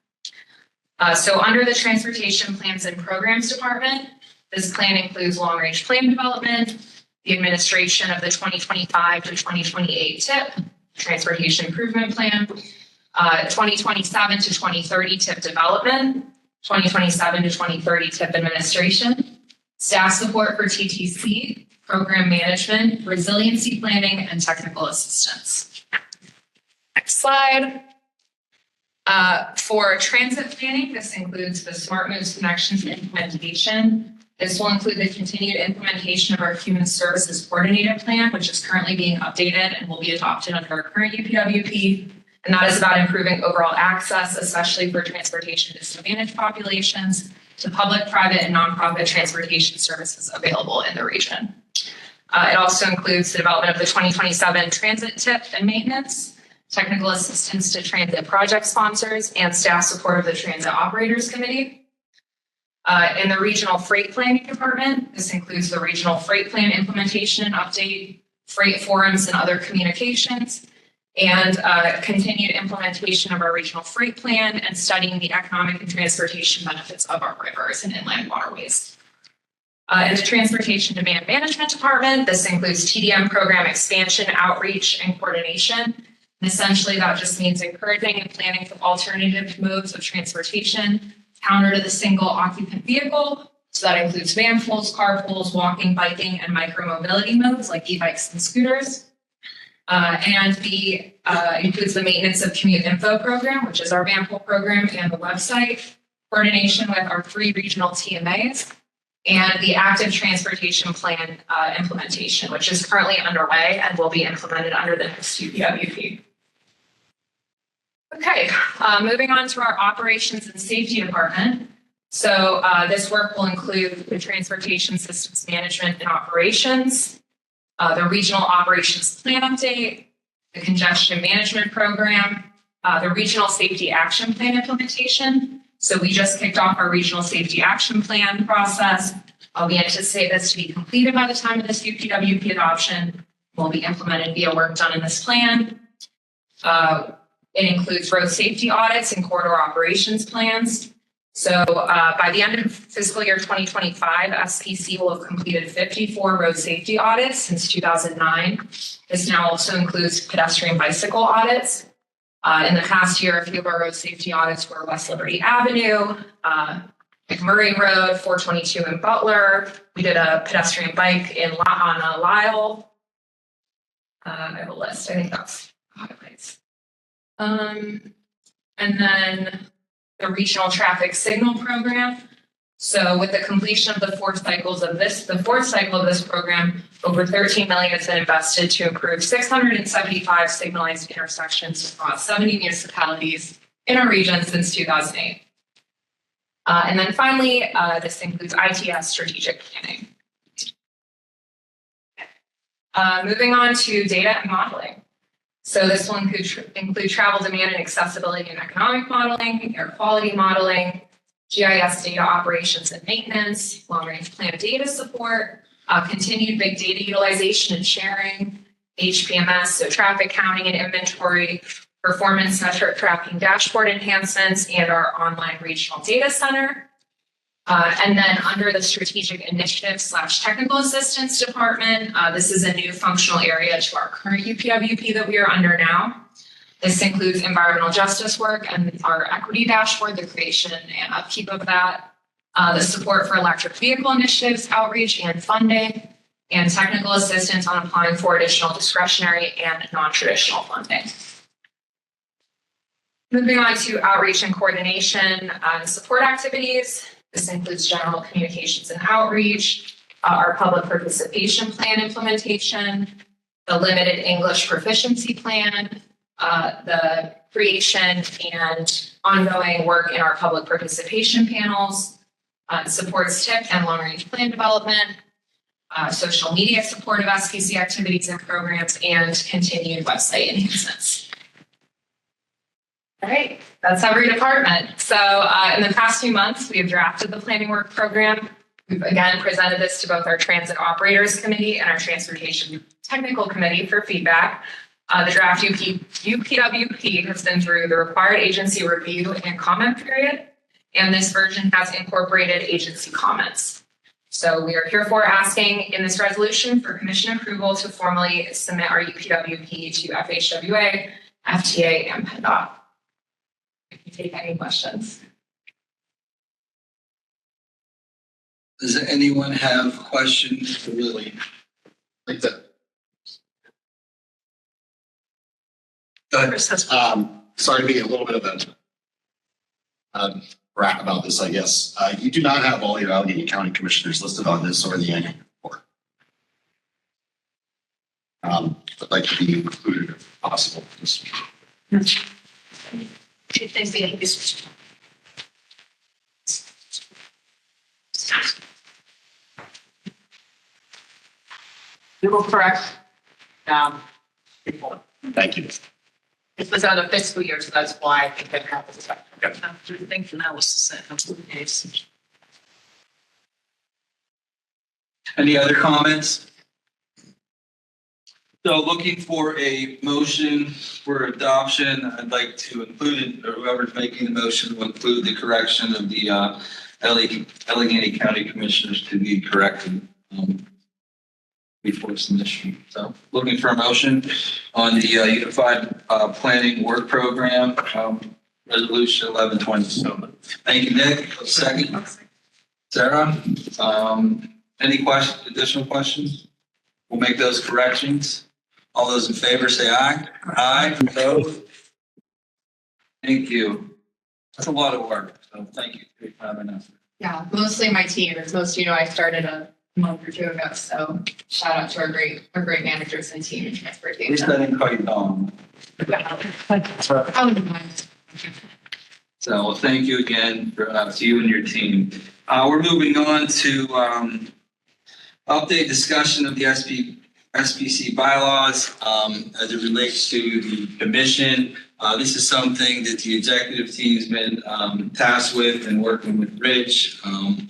So under the Transportation Plans and Programs Department, this plan includes long-range plan development, the administration of the 2025 to 2028 TIP, Transportation Improvement Plan, 2027 to 2030 TIP development, 2027 to 2030 TIP administration, staff support for TTC, program management, resiliency planning, and technical assistance. Next slide. For transit planning, this includes the Smart Moves Connections implementation. This will include the continued implementation of our Human Services Coordinated Plan, which is currently being updated and will be adopted under our current UPWP. And that is about improving overall access, especially for transportation disadvantaged populations, to public, private, and nonprofit transportation services available in the region. It also includes the development of the 2027 transit tip and maintenance, technical assistance to transit project sponsors, and staff support of the Transit Operators Committee. In the Regional Freight Planning Department, this includes the Regional Freight Plan implementation and update, freight forums and other communications, and continued implementation of our Regional Freight Plan and studying the economic and transportation benefits of our rivers and inland waterways. In the Transportation Demand Management Department, this includes TDM program expansion, outreach, and coordination. And essentially, that just means encouraging and planning for alternative modes of transportation counter to the single occupant vehicle. So that includes van pools, carpools, walking, biking, and micromobility modes like e-bikes and scooters. And includes the maintenance of commute info program, which is our van pool program and the website, coordination with our 3 regional TMAs, and the active transportation plan implementation, which is currently underway and will be implemented under the next UPWP. Okay, moving on to our operations and safety department. So this work will include the transportation systems management and operations, the regional operations plan update, the congestion management program, the regional safety action plan implementation. So we just kicked off our regional safety action plan process. We anticipate this to be completed by the time of this UPWP adoption. Will be implemented via work done in this plan. It includes road safety audits and corridor operations plans. So by the end of fiscal year 2025, SPC will have completed 54 road safety audits since 2009. This now also includes pedestrian bicycle audits. In the past year, a few of our road safety audits were West Liberty Avenue, McMurray Road, 422 in Butler. We did a pedestrian bike on Lyle. I have a list. I think that's highlights. And then the regional traffic signal program. So with the completion of the fourth cycle of this program, over 13 million has been invested to improve 675 signalized intersections across 70 municipalities in our region since 2008. And then finally, this includes ITS strategic planning. Moving on to data and modeling. So this will include travel demand and accessibility and economic modeling, air quality modeling, GIS data operations and maintenance, long-range plan data support, continued big data utilization and sharing, HPMS, so traffic counting and inventory, performance metric tracking dashboard enhancements, and our online regional data center. And then under the strategic initiative / technical assistance department, this is a new functional area to our current UPWP that we are under now. This includes environmental justice work and our equity dashboard, the creation and upkeep of that, the support for electric vehicle initiatives, outreach and funding, and technical assistance on applying for additional discretionary and non-traditional funding. Moving on to outreach and coordination and support activities. This includes general communications and outreach, our public participation plan implementation, the limited English proficiency plan, the creation and ongoing work in our public participation panels, supports TIP and long-range plan development, social media support of SPC activities and programs, and continued website enhancements. All right, that's every department. So in the past few months, we have drafted the planning work program. We've again presented this to both our Transit Operators Committee and our Transportation Technical Committee for feedback. The draft UPWP has been through the required agency review and comment period, and this version has incorporated agency comments. So we are herefore asking in this resolution for commission approval to formally submit our UPWP to FHWA, FTA, and PennDOT. If you take any questions. Does anyone have questions? Really? Like that. Sorry to be a little bit of a rap about this, I guess. You do not have all your Allegheny County commissioners listed on this or the annual report. I'd like to be included if possible. We will correct. Thank you. It was out of fiscal year, so that's why I think that happens. I think that was the case. Any other comments? So looking for a motion for adoption, I'd like to include it, or whoever's making the motion will include the correction of the Allegheny County Commissioners to be corrected before submission. So looking for a motion on the Unified Planning Work Program, Resolution 1120. So thank you, Nick. Second. Sarah, any questions, additional questions? We'll make those corrections. All those in favor say aye. Aye. Opposed? Thank you. That's a lot of work. So thank you for your time and effort. Yeah, mostly my team. As most of you know, I started a month or two ago. So shout out to our great managers and team in transportation. At least I didn't call you Dawn. So thank you again for to you and your team. We're moving on to update discussion of the SPC bylaws as it relates to the commission. This is something that the executive team has been tasked with and working with Rich and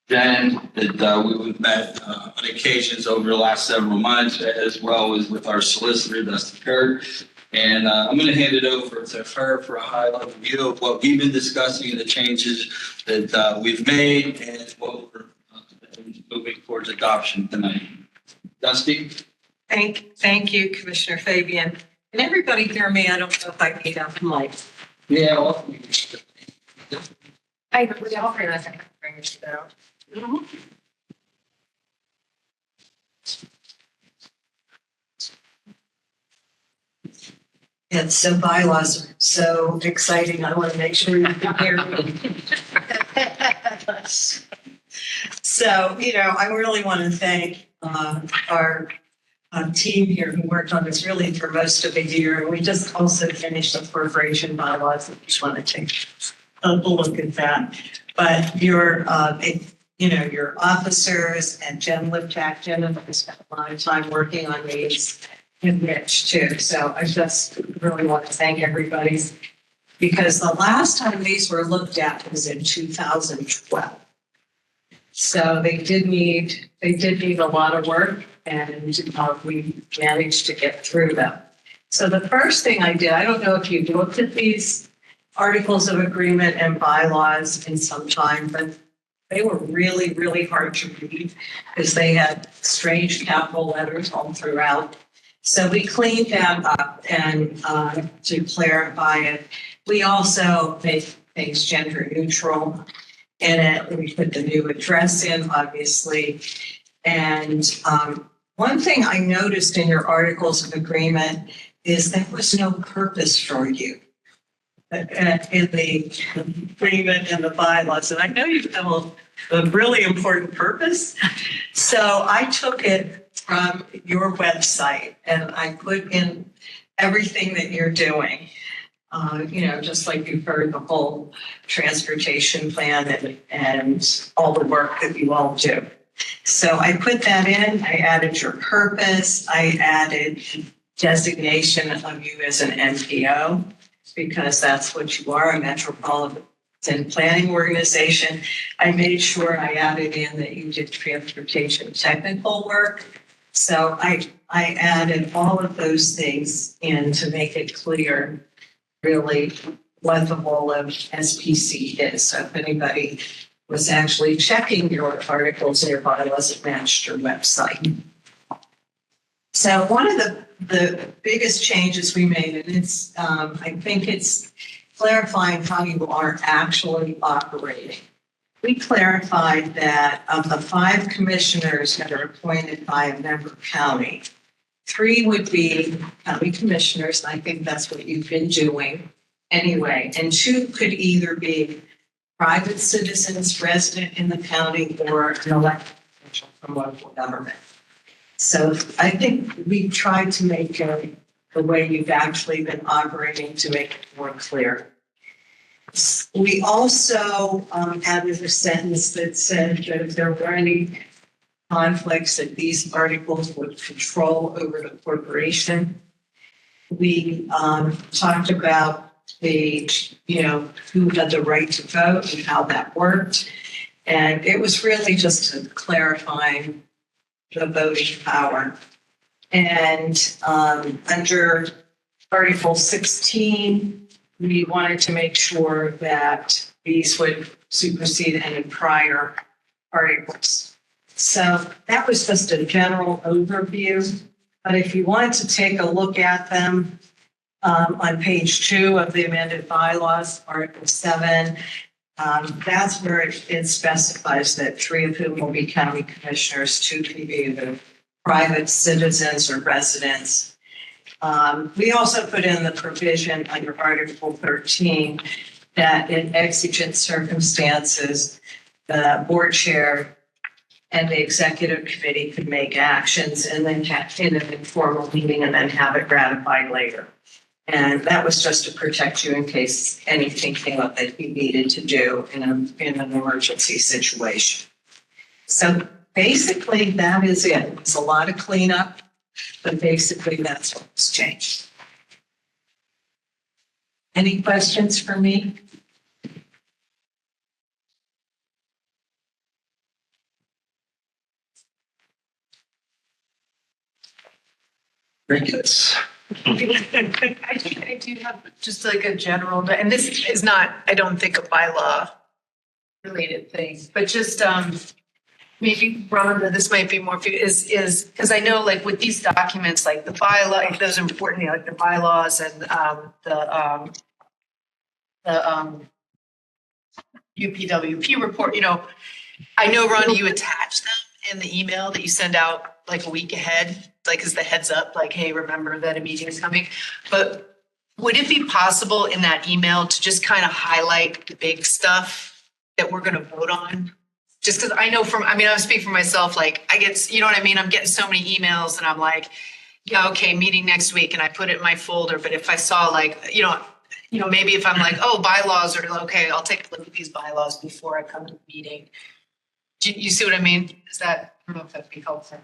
Jen, that we've met on occasions over the last several months, as well as with our solicitor, Dustin Kirk. And I'm going to hand it over to her for a high-level view of what we've been discussing and the changes that we've made and what we're moving towards adoption tonight. Dusty? Thank you, Commissioner Fabian. Can everybody hear me? I don't know if I need a mic. Yeah, well, I agree, I'll bring that bring it down. It's so bylaws are so exciting. I want to make sure you can hear me. So, I really want to thank our team here who worked on this really for most of the year. We just also finished the corporation bylaws. I just want to take a look at that. But your officers and Jen Liptak, Jen has spent a lot of time working on these, and Rich too. So I just really want to thank everybody, because the last time these were looked at was in 2012. So they did need a lot of work, and we managed to get through them. So the first thing I did, I don't know if you've looked at these articles of agreement and bylaws in some time, but they were really, really hard to read because they had strange capital letters all throughout. So we cleaned them up, and to clarify it, we also made things gender neutral in it. We put the new address in, obviously. And one thing I noticed in your articles of agreement is there was no purpose for you in the agreement and the bylaws. And I know you have a really important purpose. So I took it from your website and I put in everything that you're doing. Just like you've heard, the whole transportation plan and all the work that you all do. So I put that in, I added your purpose, I added designation of you as an NPO, because that's what you are, a metropolitan planning organization. I made sure I added in that you did transportation technical work. So I added all of those things in to make it clear really what the role of SPC is. So if anybody was actually checking your articles and your bylaws, it matched your website. So one of the biggest changes we made, and it's I think it's clarifying how you are actually operating. We clarified that of the 5 commissioners that are appointed by a member county, 3 would be county commissioners, and I think that's what you've been doing anyway. And 2 could either be private citizens resident in the county or an elected official from local government. So I think we tried to make the way you've actually been operating to make it more clear. We also added a sentence that said that if there were any conflicts, that these articles would control over the corporation. We talked about who had the right to vote and how that worked. And it was really just clarifying the voting power. And under Article 16, we wanted to make sure that these would supersede any prior articles. So that was just a general overview. But if you wanted to take a look at them, on page 2 of the amended bylaws, Article 7, that's where it specifies that 3 of whom will be county commissioners, 2 can be either private citizens or residents. We also put in the provision under Article 13 that in exigent circumstances, the board chair and the executive committee could make actions and then have in an informal meeting and then have it ratified later. And that was just to protect you in case anything came up that you needed to do in an emergency situation. So Basically, that is it. It's a lot of cleanup, but basically that's what's changed. Any questions for me? Crickets. I do have just like a general, and this is not, I don't think, a bylaw related thing, but just, maybe Rhonda, this might be more for you, is, because I know like with these documents, like the bylaw, if those are important, you know, like the bylaws and, the UPWP report, you know, I know, Rhonda, you attach them in the email that you send out like a week ahead, like as the heads up, like, hey, remember that a meeting is coming. But would it be possible in that email to just kind of highlight the big stuff that we're going to vote on? Just because I know I speak for myself, like I get, you know what I mean? I'm getting so many emails and I'm like, yeah, okay, meeting next week. And I put it in my folder. But if I saw like, you know, maybe if I'm like, oh, bylaws are okay, I'll take a look at these bylaws before I come to the meeting. Do you see what I mean? Is that, I don't know if that'd be helpful.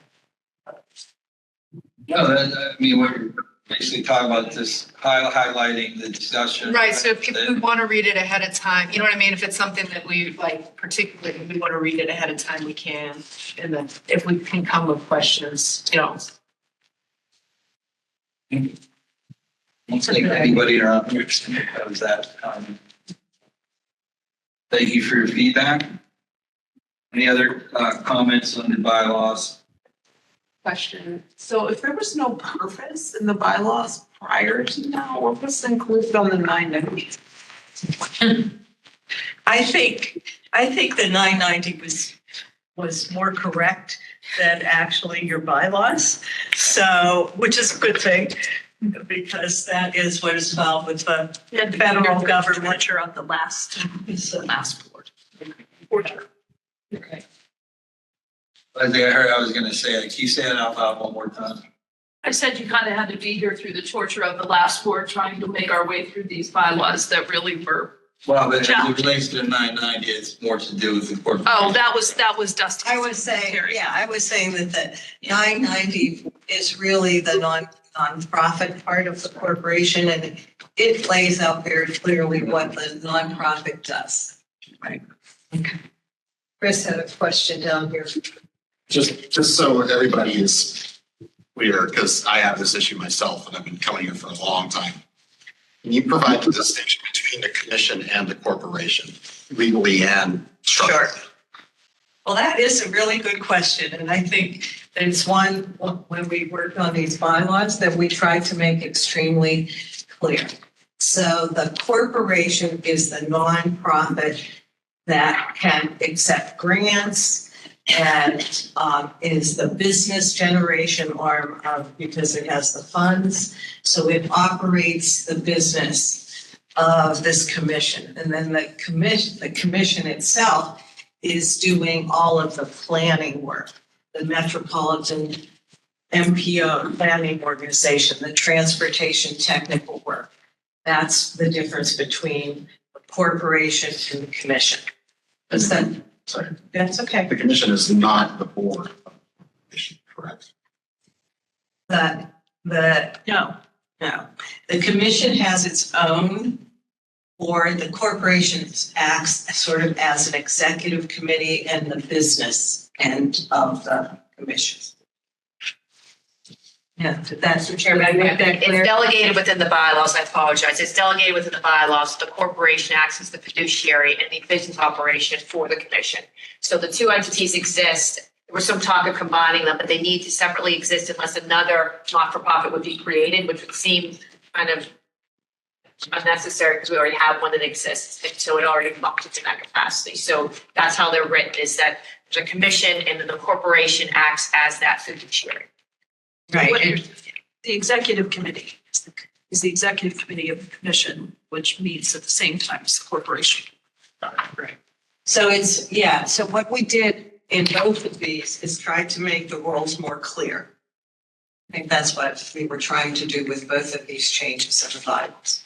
No, I mean, we're basically talking about this highlighting the discussion. Right, so if we want to read it ahead of time, you know what I mean? If it's something that we like, particularly if we want to read it ahead of time, we can. And then if we can come with questions, you know. I don't think anybody around here knows that. Thank you for your feedback. Any other comments on the bylaws? Question. So if there was no purpose in the bylaws prior to now, what was included on the 990? I think the 990 was more correct than actually your bylaws. So, which is a good thing, because that is what is filed with the federal government. You're on the last board. Okay. I think I heard I was going to say it. Keep saying it out loud one more time. I said you kind of had to be here through the torture of the last board, trying to make our way through these bylaws that really were. Well, but as it relates to the 990, it's more to do with the corporate. Oh, that was Dusty. I was saying that the 990 is really the nonprofit part of the corporation, and it lays out very clearly what the nonprofit does. Right. Okay. Chris had a question down here. Just so everybody is clear, because I have this issue myself and I've been coming here for a long time. Can you provide the distinction between the commission and the corporation, legally and structurally? Sure. Well, that is a really good question. And I think it's one, when we worked on these bylaws, that we tried to make extremely clear. So the corporation is the nonprofit that can accept grants and is the business generation arm of, because it has the funds. So it operates the business of this commission. And then the commission itself is doing all of the planning work, the Metropolitan MPO planning organization, the transportation technical work. That's the difference between the corporation and the commission. Is that? Sorry. That's okay. The commission is not the board of the corporation, correct? No. The commission has its own, or the corporation acts sort of as an executive committee and the business end of the commission. Yeah, that's the chairman. It's delegated within the bylaws. I apologize. It's delegated within the bylaws. The corporation acts as the fiduciary and the business operation for the commission. So the two entities exist. There was some talk of combining them, but they need to separately exist unless another not-for-profit would be created, which would seem kind of unnecessary because we already have one that exists. And so it already functions in that capacity. So that's how they're written, is that there's a commission and then the corporation acts as that fiduciary. Right. The executive committee is the executive committee of the commission, which meets at the same time as the corporation. Right. So so what we did in both of these is try to make the roles more clear. I think that's what we were trying to do with both of these changes of the bylaws.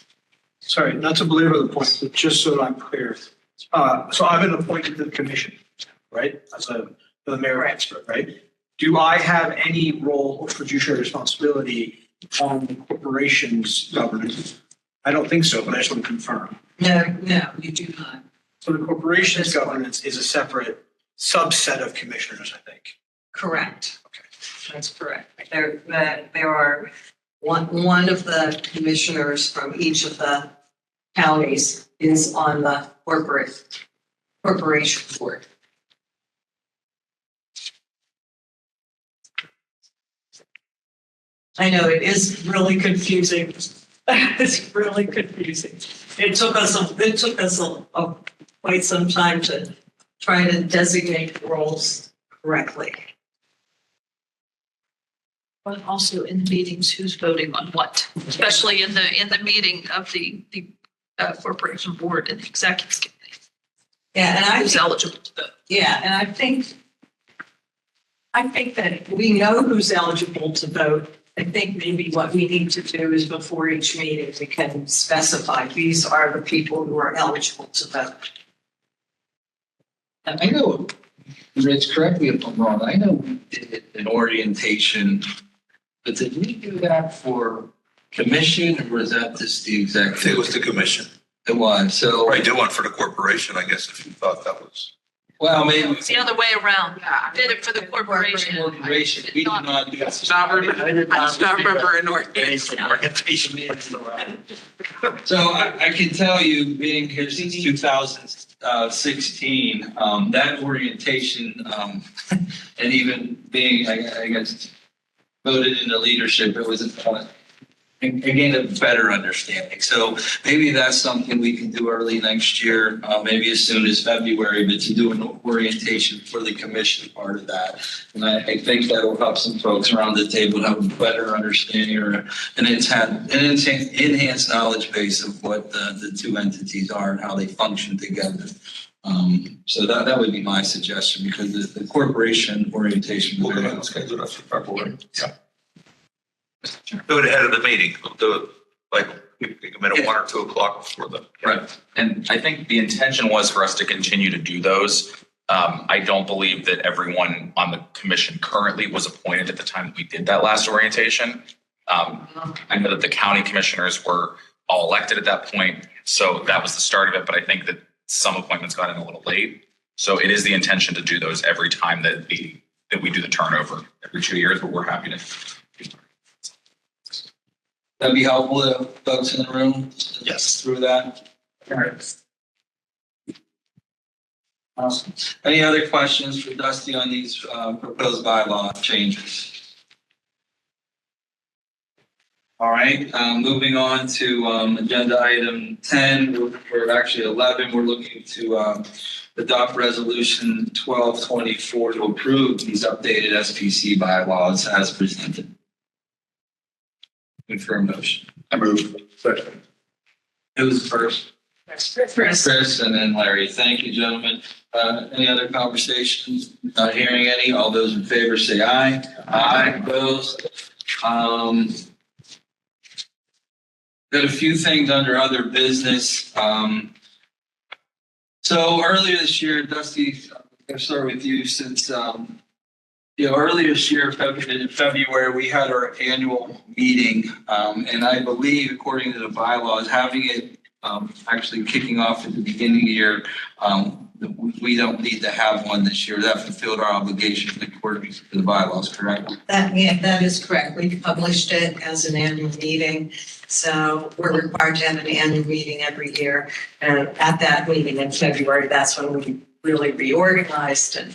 Sorry, not to belabor the point, but just so I'm clear. So I've been appointed to the commission, right? As a the mayor of Pittsburgh, right? Do I have any role or fiduciary responsibility on the corporation's governance? I don't think so, but I just want to confirm. No, you do not. So the corporation's governance is a separate subset of commissioners, I think. Correct. Okay. That's correct. There are one of the commissioners from each of the counties is on the corporation board. I know it is really confusing. It's really confusing. It took us quite some time to try to designate roles correctly. But also in meetings, who's voting on what, especially in the meeting of the corporation board and the executive committee. Yeah, and who's eligible to vote. Yeah, and I think that we know who's eligible to vote. I think maybe what we need to do is before each meeting, we can specify these are the people who are eligible to vote. I know, Rich, correct me if I'm wrong, I know we did an orientation, but did we do that for commission or was that just the executive? It was the commission. It was, so. Right, do one for the corporation, I guess, if you thought that was. Well, maybe. It's the other way around. Did it for the corporation. Corporation, we did not do that. I don't remember an Orientation. So I can tell you, being here since 2016, that orientation, and even being, I guess, voted into leadership, it was again, a better understanding. So maybe that's something we can do early next year, maybe as soon as February, but to do an orientation for the commission part of that. And I think that will help some folks around the table have a better understanding or an enhanced knowledge base of what the two entities are and how they function together. So that would be my suggestion because the corporation orientation. We'll go ahead and schedule that for February. Yeah. Do it ahead of the meeting. We'll do it like we commit at 1 or 2 o'clock before the. Right. And I think the intention was for us to continue to do those. I don't believe that everyone on the commission currently was appointed at the time that we did that last orientation. I know that the county commissioners were all elected at that point. So that was the start of it. But I think that some appointments got in a little late. So it is the intention to do those every time that we do the turnover every 2 years, but we're happy to. That'd be helpful to folks in the room. Yes. Through that. All right. Awesome. Any other questions for Dusty on these proposed bylaw changes? All right, moving on to agenda item 10, we're actually 11. We're looking to adopt resolution 1224 to approve these updated SPC bylaws as presented. Confirm motion. I move. Second. Who was first? Chris and then Larry. Thank you, gentlemen. Any other conversations? Not hearing any. All those in favor say aye. Aye. Opposed? Got a few things under other business. So earlier this year, Dusty, I'll start with you since, earlier this year, in February, we had our annual meeting. And I believe, according to the bylaws, having it actually kicking off at the beginning of the year, we don't need to have one this year. That fulfilled our obligation according to the bylaws, correct? That is correct. We published it as an annual meeting. So we're required to have an annual meeting every year. And at that meeting in February, that's when we really reorganized and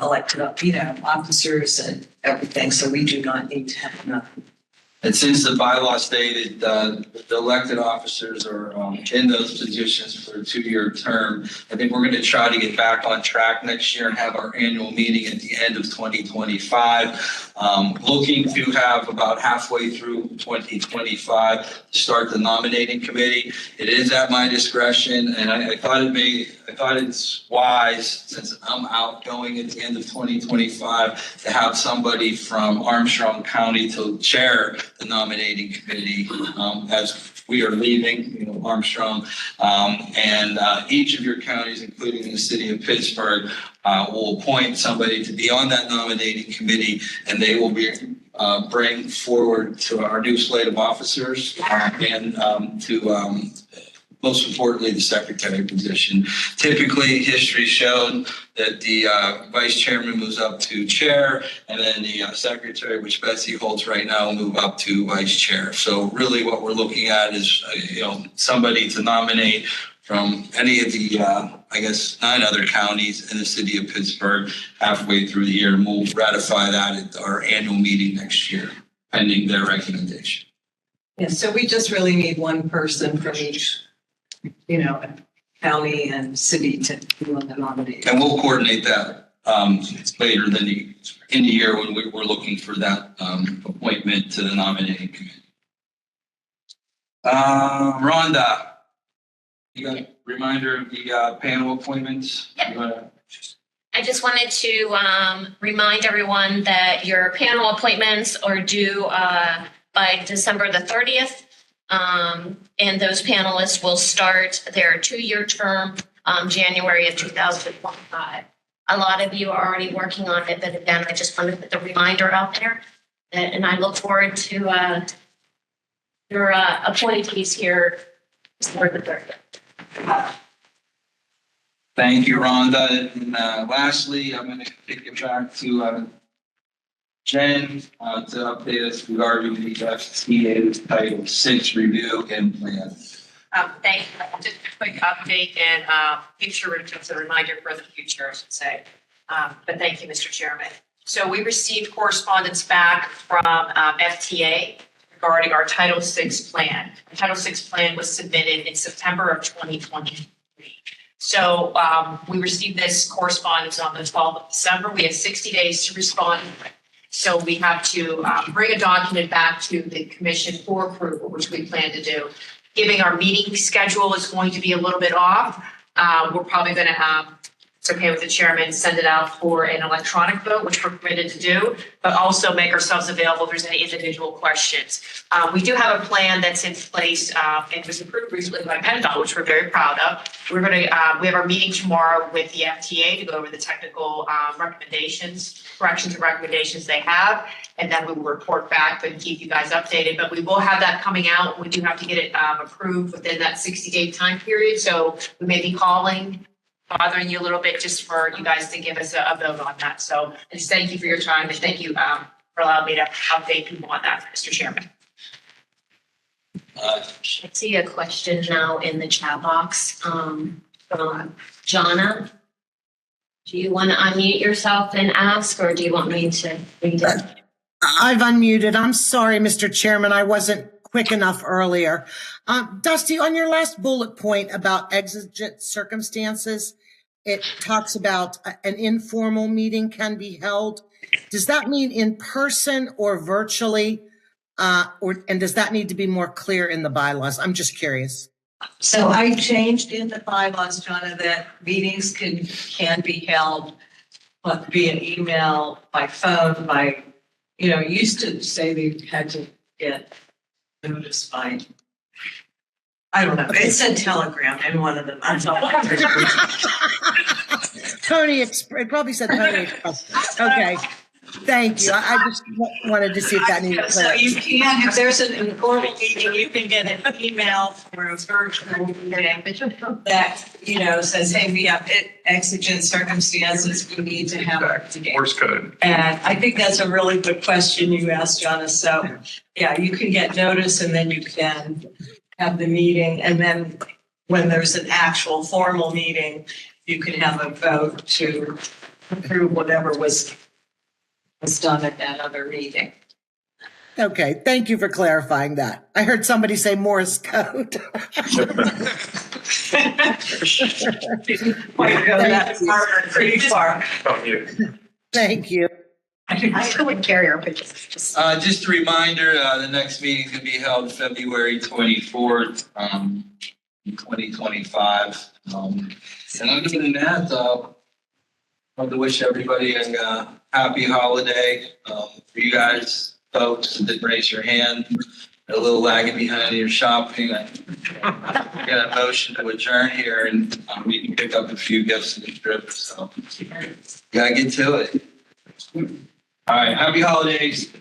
elected up, officers and everything. So we do not need to have nothing. And since the bylaw stated the elected officers are in those positions for a 2-year term, I think we're going to try to get back on track next year and have our annual meeting at the end of 2025. Looking to have about halfway through 2025 to start the nominating committee. It is at my discretion, and I thought it's wise, since I'm outgoing at the end of 2025, to have somebody from Armstrong County to chair the nominating committee, as we are leaving, Armstrong. And each of your counties, including the city of Pittsburgh, will appoint somebody to be on that nominating committee, and they will be bring forward to our new slate of officers and to most importantly, the secretary position. Typically, history shown that the vice chairman moves up to chair, and then the secretary, which Betsy holds right now, will move up to vice chair. So really what we're looking at is, somebody to nominate from any of the, 9 other counties in the city of Pittsburgh halfway through the year. And we'll ratify that at our annual meeting next year, pending their recommendation. Yeah, so we just really need one person from each, county and city to do the nomination. And we'll coordinate that later in the year when we're looking for that appointment to the nominating committee. Rhonda, you got a reminder of the panel appointments? Yep. I just wanted to remind everyone that your panel appointments are due by December the 30th. And those panelists will start their 2-year term January of 2025. A lot of you are already working on it, but again, I just wanted to put the reminder out there. And I look forward to your appointees here December the 30th. Thank you, Rhonda. And lastly, I'm going to kick it back to Jen to update us regarding the FTA Title VI review and plan. Thank you. Just a quick update and future, just a reminder for the future, I should say. But thank you, Mr. Chairman. So we received correspondence back from FTA regarding our Title VI plan. The Title VI plan was submitted in September of 2023. So we received this correspondence on the 12th of December. We had 60 days to respond. So we have to bring a document back to the commission for approval, which we plan to do. Given our meeting schedule is going to be a little bit off, we're probably going to it's okay with the chairman, send it out for an electronic vote, which we're permitted to do, but also make ourselves available if there's any individual questions. We do have a plan that's in place and was approved recently by PennDOT, which we're very proud of. We're going to, we have our meeting tomorrow with the FTA to go over the technical recommendations, corrections and recommendations they have, and then we will report back and keep you guys updated. But we will have that coming out. We do have to get it approved within that 60-day time period. So we may be bothering you a little bit just for you guys to give us a vote on that. So I just thank you for your time and thank you for allowing me to update people on that, Mr. Chairman. I see a question now in the chat box from Jonna. Do you want to unmute yourself and ask, or do you want me to read it? I've unmuted. I'm sorry, Mr. Chairman. I wasn't quick enough earlier. Dusty, on your last bullet point about exigent circumstances, it talks about an informal meeting can be held. Does that mean in person or virtually? And does that need to be more clear in the bylaws? I'm just curious. So I changed in the bylaws, Jonna, that meetings can be held via email, by phone, by, used to say they had to get notice by, I don't know. It said Telegram in one of them. That's all. Tony, it probably said Tony Express. Okay. Thank you. I just wanted to see if that needed So clarity. you can, if there's an informal meeting, you can get an email or a virtual meeting that, says, hey, we have exigent circumstances, we need to have our meeting. Morse code. And I think that's a really good question you asked, Jonna. So yeah, you can get notice and then you can have the meeting. And then when there's an actual formal meeting, you can have a vote to approve whatever was done at that other meeting. Okay. Thank you for clarifying that. I heard somebody say Morse code. Pretty far. Thank you. I would carry our pictures. Just a reminder, the next meeting is going to be held February 24th, 2025. And other than that, I want to wish everybody a happy holiday. For you guys, folks that didn't raise your hand, a little lagging behind in your shopping. I got a motion to adjourn here and we can pick up a few gifts in the trip, so gotta get to it. All right, happy holidays.